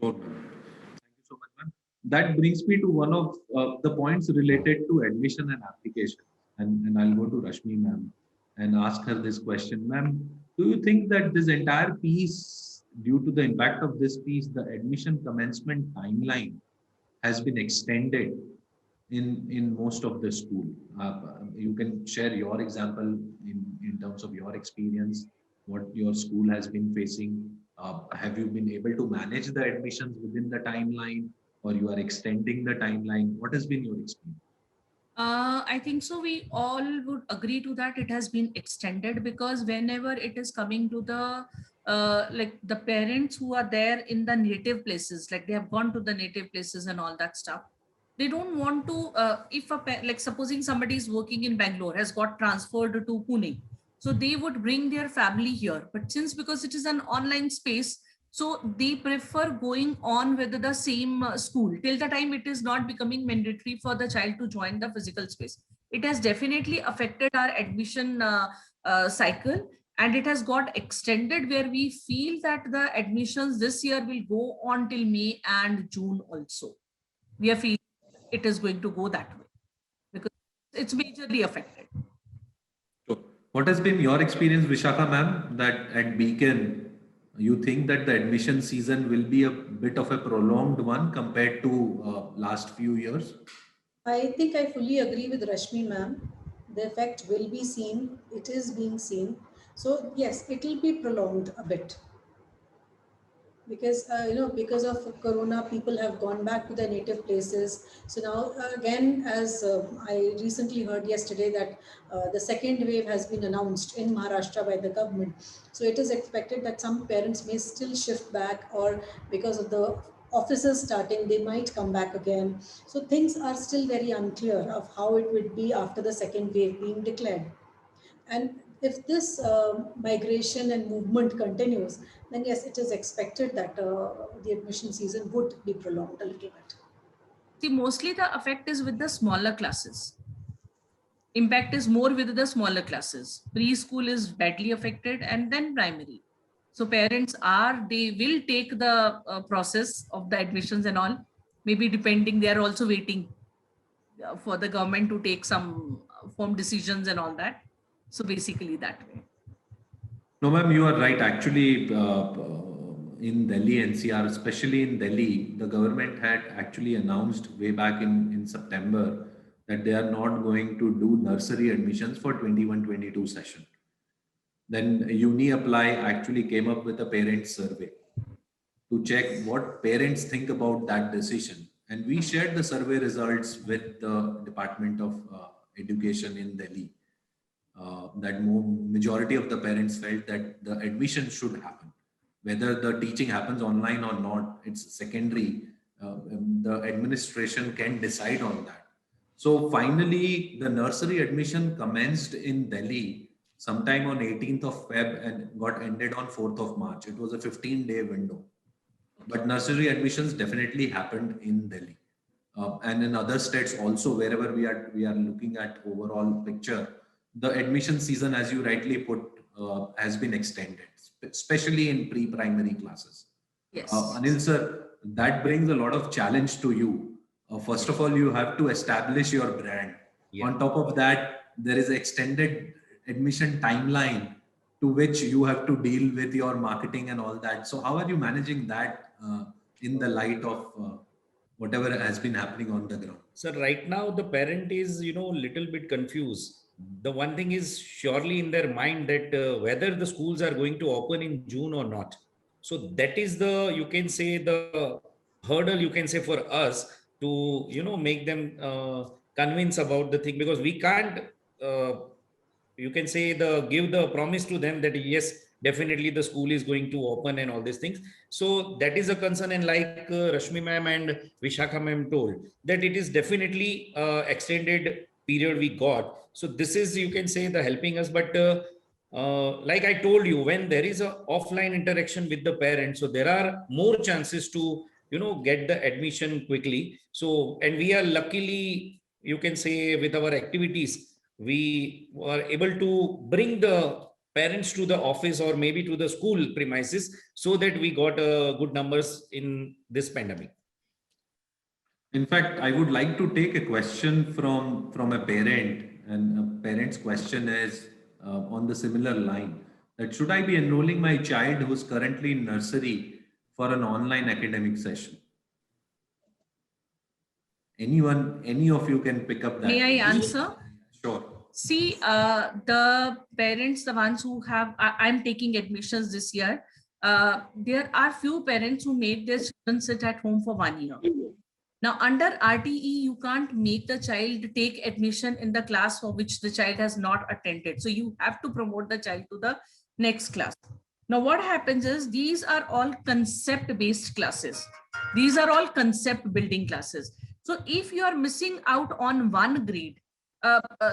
Sure, ma'am. Thank you so much, ma'am. That brings me to one of the points related to admission and application. And I'll go to Rashmi, ma'am, and ask her this question. Ma'am, do you think that this entire piece, due to the impact of this piece, the admission commencement timeline has been extended in most of the school? You can share your example in terms of your experience, what your school has been facing. Have you been able to manage the admissions within the timeline, or you are extending the timeline? What has been your experience? I think so. We all would agree to that. It has been extended because whenever it is coming to the like the parents who are there in the native places, like they have gone to the native places and all that stuff, they don't want to. If like supposing somebody is working in Bangalore, has got transferred to Pune, so they would bring their family here. But since because it is an online space, so they prefer going on with the same school till the time it is not becoming mandatory for the child to join the physical space. It has definitely affected our admission cycle, and it has got extended where we feel that the admissions this year will go on till May and June also. We are feeling it is going to go that way because it's majorly affected. So, what has been your experience, Vishakha ma'am, that at Beacon, you think that the admission season will be a bit of a prolonged one compared to last few years? I think I fully agree with Rashmi ma'am. The effect will be seen, it is being seen. So yes, it will be prolonged a bit because because of Corona, people have gone back to their native places. So now again, as I recently heard yesterday that the second wave has been announced in Maharashtra by the government. So it is expected that some parents may still shift back, or because of the offices starting, they might come back again. So things are still very unclear of how it would be after the second wave being declared. And if this migration and movement continues, then yes, it is expected that the admission season would be prolonged a little bit. See, mostly the effect is with the smaller classes. Impact is more with the smaller classes. Preschool is badly affected, and then primary. So parents they will take the process of the admissions and all. Maybe depending, they are also waiting for the government to take some firm decisions and all that. So basically that way. No, ma'am, you are right. Actually, in Delhi, NCR, especially in Delhi, the government had actually announced way back in September that they are not going to do nursery admissions for 21-22 session. Then UniApply actually came up with a parent survey to check what parents think about that decision. And we shared the survey results with the Department of Education in Delhi. that majority of the parents felt that the admission should happen. Whether the teaching happens online or not, it's secondary. The administration can decide on that. So finally, the nursery admission commenced in Delhi sometime on 18th of Feb and got ended on 4th of March. It was a 15-day window. But nursery admissions definitely happened in Delhi. And in other states also, wherever we are looking at overall picture, the admission season, as you rightly put, has been extended, especially in pre-primary classes. Yes. Anil sir, that brings a lot of challenge to you. First of all, you have to establish your brand. Yeah. On top of that, there is extended admission timeline to which you have to deal with your marketing and all that. So how are you managing that in the light of whatever has been happening on the ground? So right now the parent is, little bit confused. The one thing is surely in their mind that whether the schools are going to open in June or not. So that is the, you can say, the hurdle, you can say, for us to, make them convince about the thing, because we can't, you can say, give the promise to them that yes, definitely the school is going to open and all these things. So that is a concern. And like Rashmi ma'am and Vishakha ma'am told, that it is definitely extended period we got. So this is, you can say, the helping us. But like I told you, when there is a offline interaction with the parents, so there are more chances to, get the admission quickly. So, and we are luckily, you can say, with our activities, we were able to bring the parents to the office or maybe to the school premises, so that we got good numbers in this pandemic. In fact, I would like to take a question from a parent, and a parent's question is on the similar line, that should I be enrolling my child who is currently in nursery for an online academic session? Any of you can pick up that. May I answer? Sure. See, the parents, the ones who have, I'm taking admissions this year. There are few parents who made their children sit at home for 1 year. Now, under RTE, you can't make the child take admission in the class for which the child has not attended. So you have to promote the child to the next class. Now, what happens is these are all concept-based classes. These are all concept building classes. So if you are missing out on one grade,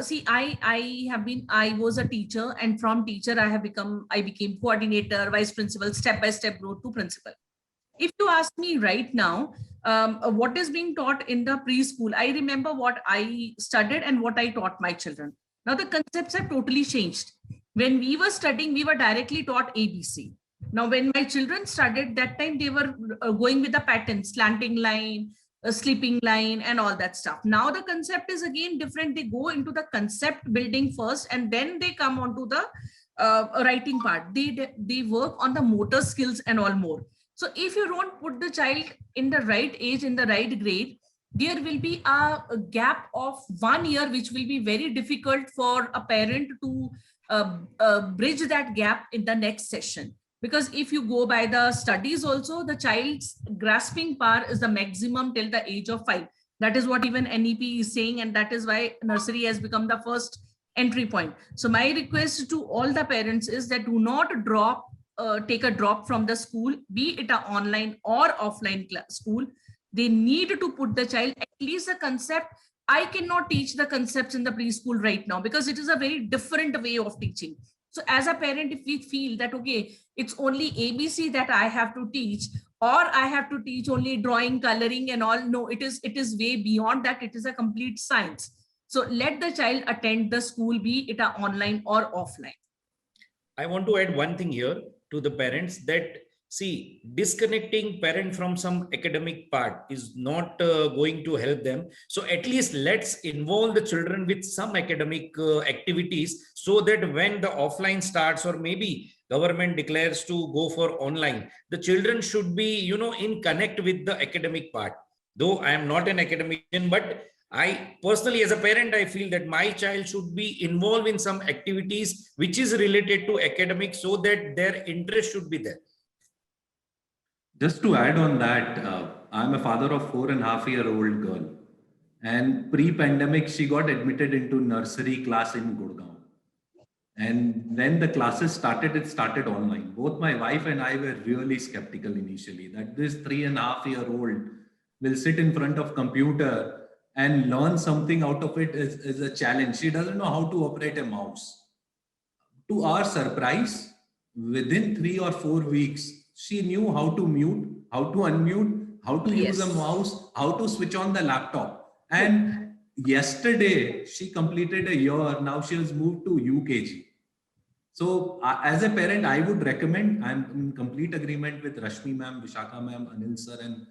see, I was a teacher, and from teacher, I became coordinator, vice principal, step-by-step growth to principal. If you ask me right now, what is being taught in the preschool, I remember what I studied and what I taught my children. Now the concepts have totally changed. When we were studying, we were directly taught ABC. Now, when my children studied, that time they were going with the pattern, slanting line, a sleeping line, and all that stuff. Now the concept is again different. They go into the concept building first, and then they come on to the writing part. They work on the motor skills and all more. So if you don't put the child in the right age, in the right grade, there will be a gap of 1 year, which will be very difficult for a parent to bridge that gap in the next session. Because if you go by the studies also, the child's grasping power is the maximum till the age of 5. That is what even NEP is saying, and that is why nursery has become the first entry point. So my request to all the parents is that do not take a drop from the school, be it an online or offline school. They need to put the child at least the concept. I cannot teach the concepts in the preschool right now because it is a very different way of teaching. So as a parent, if we feel that, okay, it's only ABC that I have to teach, or I have to teach only drawing, coloring and all, no, it is way beyond that. It is a complete science. So let the child attend the school, be it an online or offline. I want to add one thing here to the parents, that see, disconnecting parent from some academic part is not going to help them. So at least let's involve the children with some academic activities, so that when the offline starts, or maybe government declares to go for online, the children should be, in connect with the academic part. Though I am not an academician, but I personally, as a parent, I feel that my child should be involved in some activities which is related to academics, so that their interest should be there. Just to add on that, I'm a father of 4.5-year-old girl, and pre-pandemic, she got admitted into nursery class in Gurgaon. And when the classes started, it started online. Both my wife and I were really skeptical initially that this 3.5-year-old will sit in front of computer and learn something out of it is a challenge. She doesn't know how to operate a mouse. To our surprise, within 3 or 4 weeks, she knew how to mute, how to unmute, how to use a Yes. mouse, how to switch on the laptop. And yesterday, she completed a year. Now she has moved to UKG. So as a parent, I would recommend, I'm in complete agreement with Rashmi ma'am, Vishakha ma'am, Anil sir and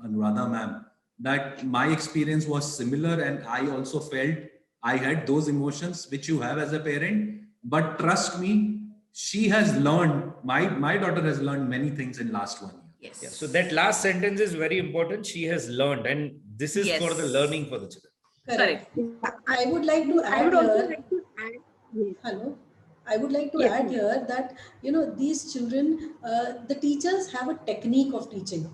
Anuradha ma'am, that my experience was similar and I also felt I had those emotions which you have as a parent. But trust me, she has learned, my daughter has learned many things in last 1 year. Yes. Yeah, so that last sentence is very important. She has learned, and this is for the Yes. learning for the children. Correct. Correct. I would like to I add would also here. like to add. Yes. Hello. I would like to Yes, add ma'am. here that, these children, the teachers have a technique of teaching.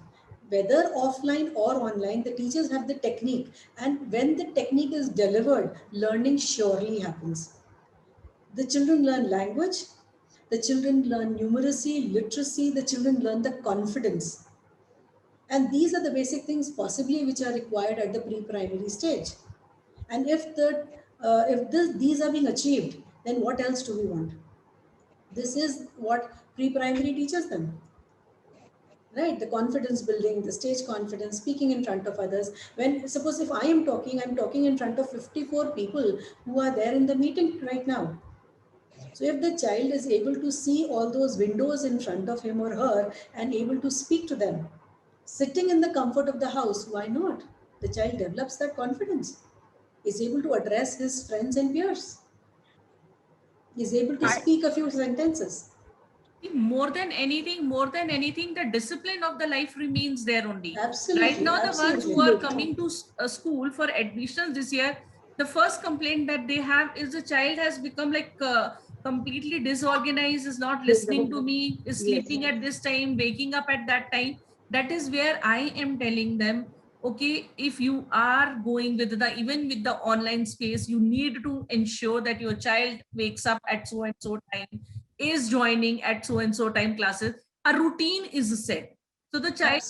Whether offline or online, the teachers have the technique. And when the technique is delivered, learning surely happens. The children learn language, the children learn numeracy, literacy, the children learn the confidence. And these are the basic things possibly which are required at the pre-primary stage. And if these are being achieved, then what else do we want? This is what pre-primary teaches them, right? The confidence building, the stage confidence, speaking in front of others. When suppose if I'm talking in front of 54 people who are there in the meeting right now. So if the child is able to see all those windows in front of him or her and able to speak to them, sitting in the comfort of the house, why not? The child develops that confidence, is able to address his friends and peers, is able to speak a few sentences. More than anything, the discipline of the life remains there only. Absolutely. Right now, the ones who absolutely. are coming to a school for admissions this year, the first complaint that they have is the child has become like completely disorganized, is not listening to me, is sleeping at this time, waking up at that time. That is where I am telling them, okay, if you are going with the, even with the online space, you need to ensure that your child wakes up at so and so time, is joining at so and so time classes. A routine is set, so the child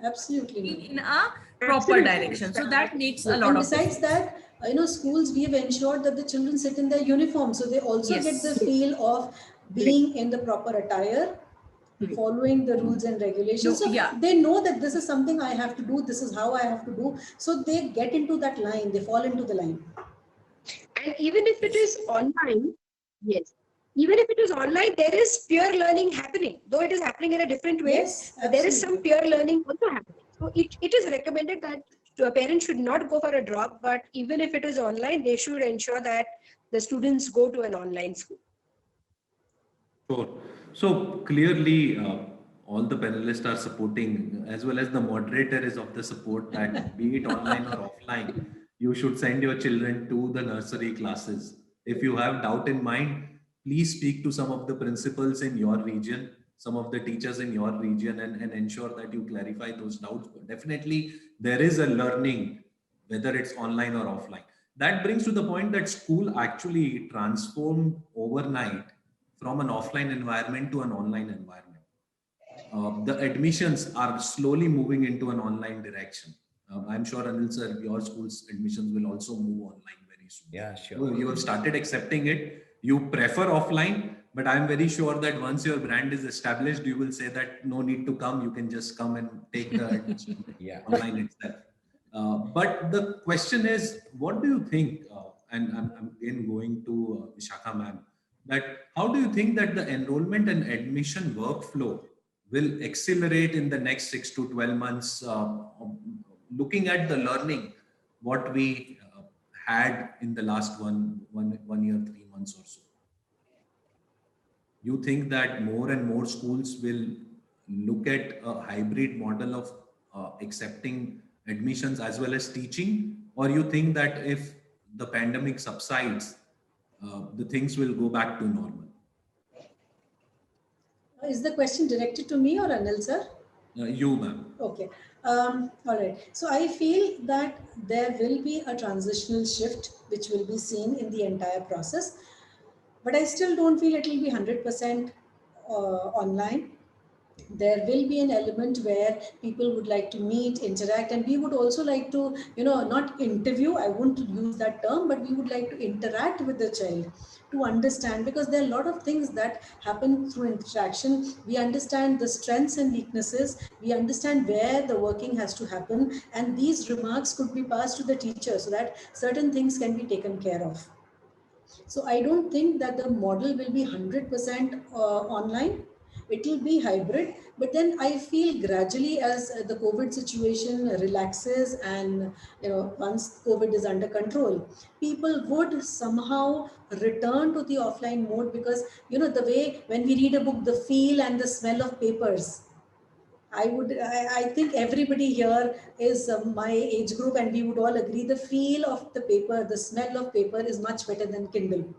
Absolutely. in a proper direction. So that makes a lot And of besides difference. that, schools, we have ensured that the children sit in their uniform, so they also Yes. get the feel of being in the proper attire, following the rules and regulations. No, So yeah. they know that this is something I have to do, this is how I have to do. So they get into that line, they fall into the line. And even if it is online, yes, even if it is online, there is peer learning happening, though it is happening in a different way. Yes, There is some absolutely. peer learning also happening. So it is recommended that a parent should not go for a drop, but even if it is online, they should ensure that the students go to an online school. Sure. So clearly, all the panelists are supporting, as well as the moderator is of the support that be it online or offline, you should send your children to the nursery classes. If you have doubt in mind, please speak to some of the principals in your region, some of the teachers in your region, and ensure that you clarify those doubts. But definitely, there is a learning, whether it's online or offline. That brings to the point that school actually transformed overnight from an offline environment to an online environment. The admissions are slowly moving into an online direction. I'm sure, Anil sir, your school's admissions will also move online very soon. Yeah, sure. You have started accepting it. You prefer offline, but I'm very sure that once your brand is established, you will say that no need to come. You can just come and take the admission online itself. But the question is, what do you think? And I'm again going to Vishakha ma'am, that how do you think that the enrollment and admission workflow will accelerate in the next 6 to 12 months, looking at the learning, what we had in the last one year, 3 months or so? You think that more and more schools will look at a hybrid model of accepting admissions as well as teaching, or you think that if the pandemic subsides, the things will go back to normal? Is the question directed to me or Anil sir? You, ma'am. Okay. All right. So I feel that there will be a transitional shift which will be seen in the entire process. But I still don't feel it will be 100% online. There will be an element where people would like to meet, interact, and we would also like to, not interview, I won't use that term, but we would like to interact with the child to understand, because there are a lot of things that happen through interaction. We understand the strengths and weaknesses, we understand where the working has to happen, and these remarks could be passed to the teacher so that certain things can be taken care of. So I don't think that the model will be 100% online. It will be hybrid, but then I feel gradually as the COVID situation relaxes and once COVID is under control, people would somehow return to the offline mode, because the way when we read a book, the feel and the smell of papers, I think everybody here is my age group, and we would all agree the feel of the paper, the smell of paper is much better than Kindle.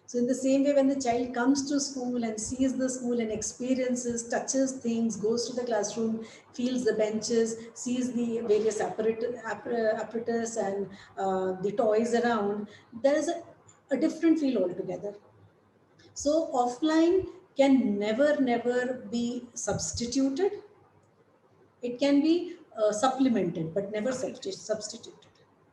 So in the same way, when the child comes to school and sees the school and experiences, touches things, goes to the classroom, feels the benches, sees the various apparatus and the toys around, there is a different feel altogether. So offline can never be substituted. It can be supplemented, but never substituted.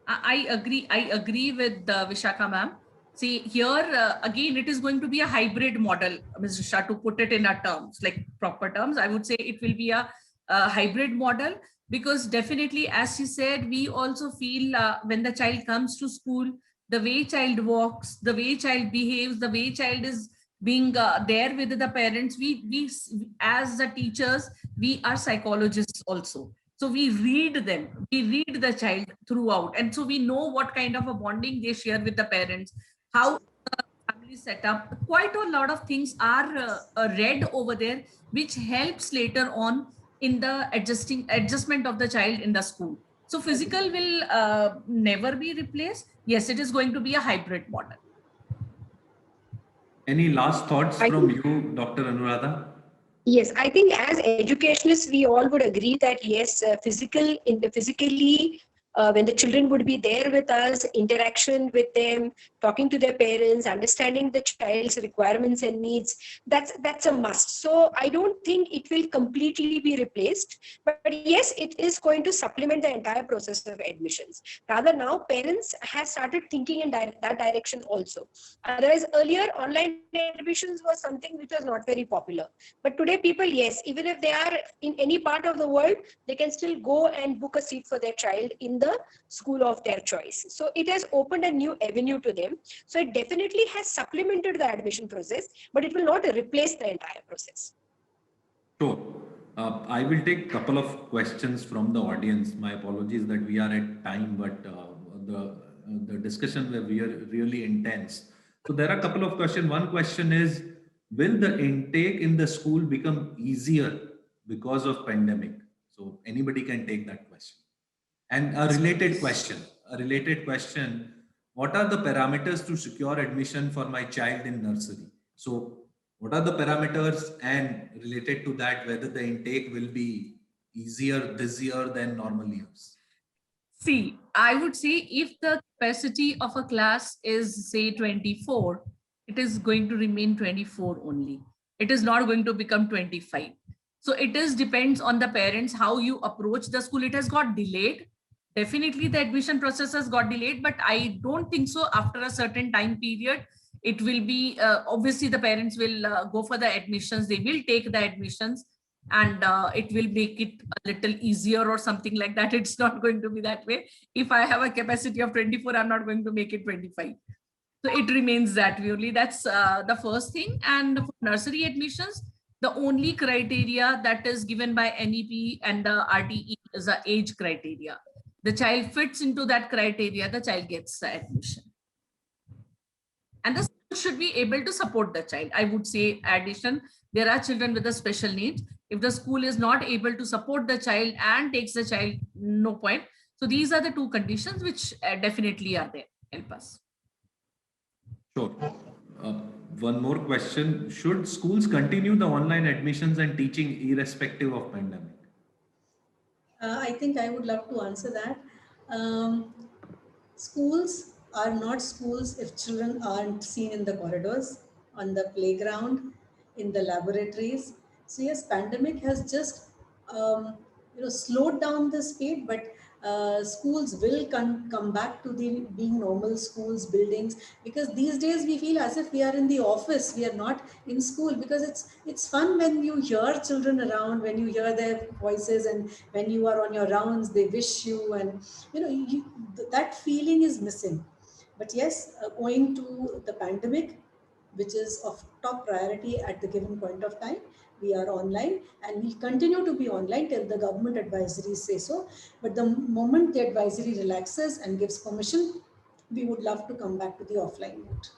I agree. I agree with Vishakha ma'am. See here again, it is going to be a hybrid model, Mr. Shah, to put it in our terms, like proper terms. I would say it will be a hybrid model, because definitely, as she said, we also feel when the child comes to school, the way child walks, the way child behaves, the way child is being there with the parents. We as the teachers, we are psychologists also. So we read them, we read the child throughout. And so we know what kind of a bonding they share with the parents, how the family set up. Quite a lot of things are read over there, which helps later on in the adjustment of the child in the school. So physical will never be replaced. Yes, it is going to be a hybrid model. Any last thoughts from you, Dr. Anuradha? Yes, I think as educationists, we all would agree that yes, physically, when the children would be there with us, interaction with them, talking to their parents, understanding the child's requirements and needs, that's a must. So I don't think it will completely be replaced, but yes, it is going to supplement the entire process of admissions. Rather now, parents have started thinking in that direction also. Otherwise, earlier online admissions was something which was not very popular. But today people, yes, even if they are in any part of the world, they can still go and book a seat for their child in the school of their choice. So it has opened a new avenue to them. So it definitely has supplemented the admission process, but it will not replace the entire process. Sure. I will take a couple of questions from the audience. My apologies that we are at time, but the discussion were really intense. So there are a couple of questions. One question is, will the intake in the school become easier because of pandemic? So anybody can take that question. And a related question, what are the parameters to secure admission for my child in nursery? So what are the parameters, and related to that, whether the intake will be easier this year than normal years? See, I would say if the capacity of a class is say 24, it is going to remain 24 only. It is not going to become 25. So it is depends on the parents, how you approach the school. It has got delayed. Definitely the admission process has got delayed, but I don't think so after a certain time period, it will be, obviously the parents will go for the admissions. They will take the admissions, and it will make it a little easier or something like that. It's not going to be that way. If I have a capacity of 24, I'm not going to make it 25. So it remains that way only. That's the first thing. And for nursery admissions, the only criteria that is given by NEP and the RTE is the age criteria. The child fits into that criteria, the child gets the admission. And the school should be able to support the child. I would say addition, there are children with a special needs. If the school is not able to support the child and takes the child, no point. So these are the two conditions which definitely are there. Help us. Sure. One more question. Should schools continue the online admissions and teaching irrespective of pandemic? I think I would love to answer that. Schools are not schools if children aren't seen in the corridors, on the playground, in the laboratories. So yes, pandemic has just slowed down the speed, but schools will come back to the being normal schools, buildings, because these days we feel as if we are in the office, we are not in school, because it's fun when you hear children around, when you hear their voices, and when you are on your rounds, they wish you, and that feeling is missing. But yes, owing to the pandemic, which is of top priority at the given point of time, we are online and we continue to be online till the government advisories say so. But the moment the advisory relaxes and gives permission, we would love to come back to the offline mode.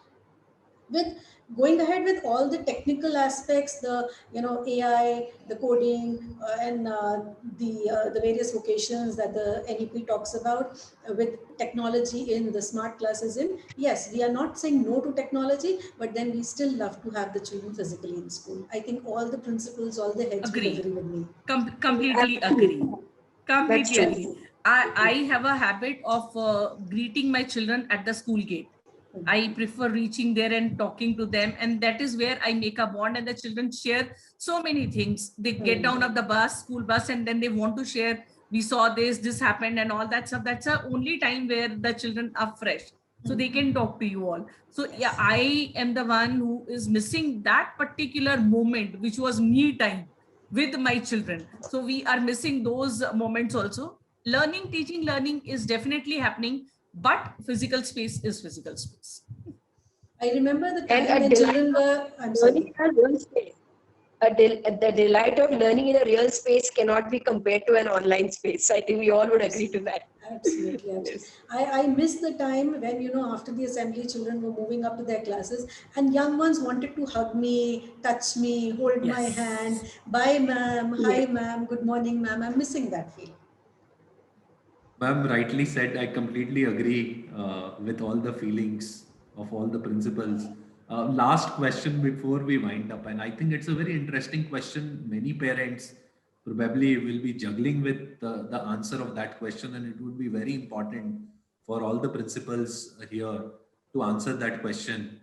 With going ahead with all the technical aspects, the AI, the coding, and the various vocations that the NEP talks about, with technology in the smart classes in. Yes, we are not saying no to technology, but then we still love to have the children physically in school. I think all the principals, all the heads will Agree. agree with me. Completely agree. That's Completely true. agree. I have a habit of greeting my children at the school gate. I prefer reaching there and talking to them, and that is where I make a bond. And the children share so many things. They get down of the bus, school bus, and then they want to share. We saw this happened, and all that stuff. That's the only time where the children are fresh, so they can talk to you all. So yeah, I am the one who is missing that particular moment, which was me time with my children. So we are missing those moments also. Learning, teaching, learning is definitely happening, but physical space is physical space. I remember the And time a when delight children of were, I'm learning sorry. in a real space. The delight of learning in a real space cannot be compared to an online space. I think we all would agree to that. Absolutely, absolutely. Yes. I miss the time when, after the assembly, children were moving up to their classes and young ones wanted to hug me, touch me, hold my hand. Yes. Bye, ma'am. Yes. Hi, ma'am. Good morning, ma'am. I'm missing that feeling. Ma'am rightly said, I completely agree with all the feelings of all the principals. Last question before we wind up, and I think it's a very interesting question. Many parents probably will be juggling with the answer of that question, and it would be very important for all the principals here to answer that question.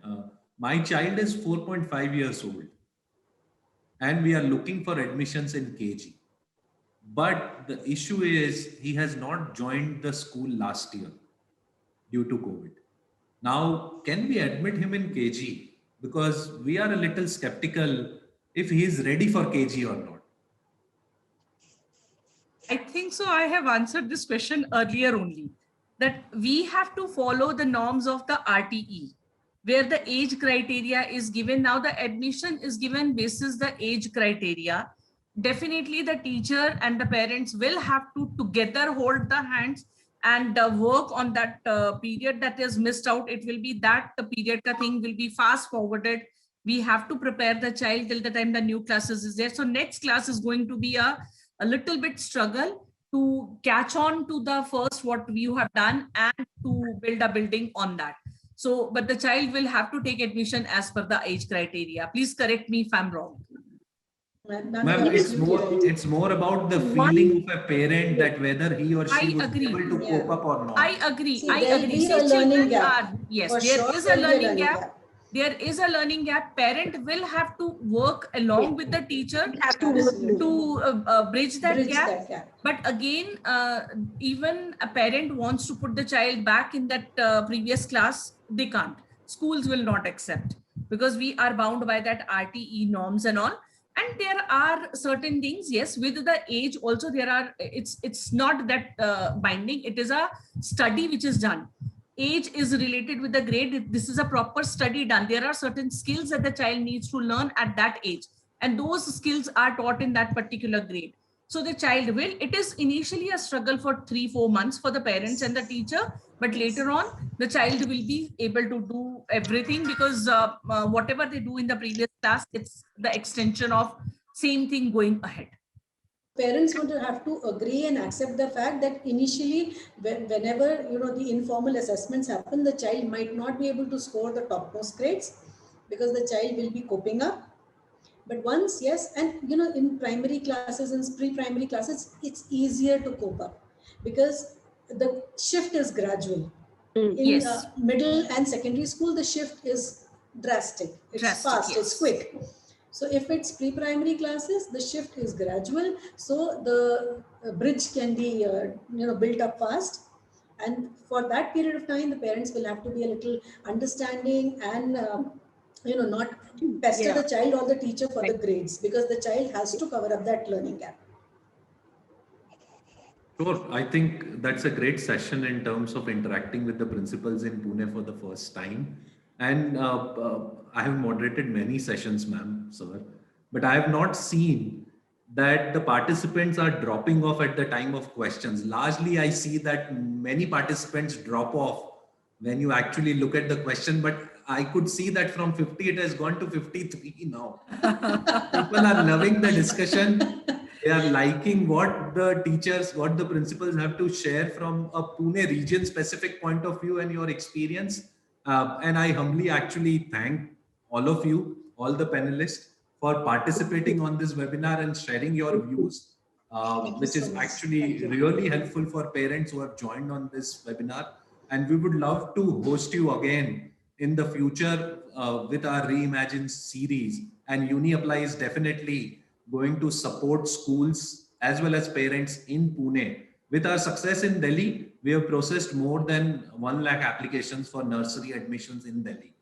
My child is 4.5 years old, and we are looking for admissions in KG. But the issue is he has not joined the school last year due to COVID. Now, can we admit him in KG? Because we are a little skeptical if he is ready for KG or not. I think so. I have answered this question earlier only, that we have to follow the norms of the RTE, where the age criteria is given. Now the admission is given basis the age criteria. Definitely the teacher and the parents will have to together hold the hands and work on that period that is missed out. It will be that the period ka thing will be fast forwarded. We have to prepare the child till the time the new classes is there. So next class is going to be a little bit struggle to catch on to the first what you have done and to build a building on that. So, but the child will have to take admission as per the age criteria. Please correct me if I'm wrong. Ma'am, Ma'am, you're absolutely right. it's more about the feeling One, of a parent that whether he or she I would be agree. able to Yeah. cope up or not. I agree. See, I there'll agree. be a See, learning children gap. are, yes, For there sure, is a there'll be a learning learning gap. gap. There is a learning gap. Parent will have to work yes, along with the teacher we have to work Absolutely. to bridge that Bridge gap. that gap. But again, even a parent wants to put the child back in that previous class, they can't. Schools will not accept because we are bound by that RTE norms and all. And there are certain things, yes, with the age also there are, it's not that binding. It is a study which is done. Age is related with the grade. This is a proper study done. There are certain skills that the child needs to learn at that age, and those skills are taught in that particular grade. So the child will, it is initially a struggle for 3-4 months for the parents and the teacher, but later on the child will be able to do everything because whatever they do in the previous class, it's the extension of same thing going ahead. Parents would have to agree and accept the fact that initially, whenever the informal assessments happen, the child might not be able to score the topmost grades because the child will be coping up. But once, yes, and in primary classes and pre-primary classes, it's easier to cope up because the shift is gradual. In Yes. middle and secondary school, the shift is drastic. It's Drastic, fast, yes. it's quick. So if it's pre-primary classes, the shift is gradual. So the bridge can be built up fast. And for that period of time, the parents will have to be a little understanding and not pester Yeah. the child or the teacher for the Right. grades, because the child has to cover up that learning gap. Sure. I think that's a great session in terms of interacting with the principals in Pune for the first time. And I have moderated many sessions, ma'am, sir, but I have not seen that the participants are dropping off at the time of questions. Largely, I see that many participants drop off when you actually look at the question, but I could see that from 50, it has gone to 53 now. People are loving the discussion. They are liking what the teachers, what the principals have to share from a Pune region specific point of view and your experience. And I humbly actually thank all of you, all the panelists, for participating on this webinar and sharing your views, Thank you which so is much. actually Thank you. really helpful for parents who have joined on this webinar. And we would love to host you again in the future with our Reimagine series. And UniApply is definitely going to support schools as well as parents in Pune. With our success in Delhi, we have processed more than 1 lakh applications for nursery admissions in Delhi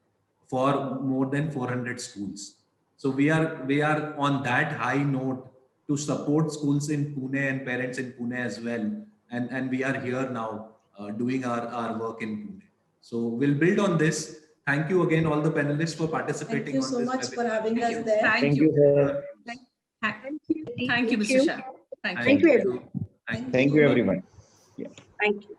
for more than 400 schools. So we are on that high note to support schools in Pune and parents in Pune as well. And we are here now doing our work in Pune. So we'll build on this. Thank you again, all the panelists, for Thank participating you on so this much webinar. for having Thank us you. there. Thank you. sir. Thank you. Thank you, Thank Mr. Shah. Thank you. Thank you, everyone. Thank you. Thank Thank you, everyone. Thank you.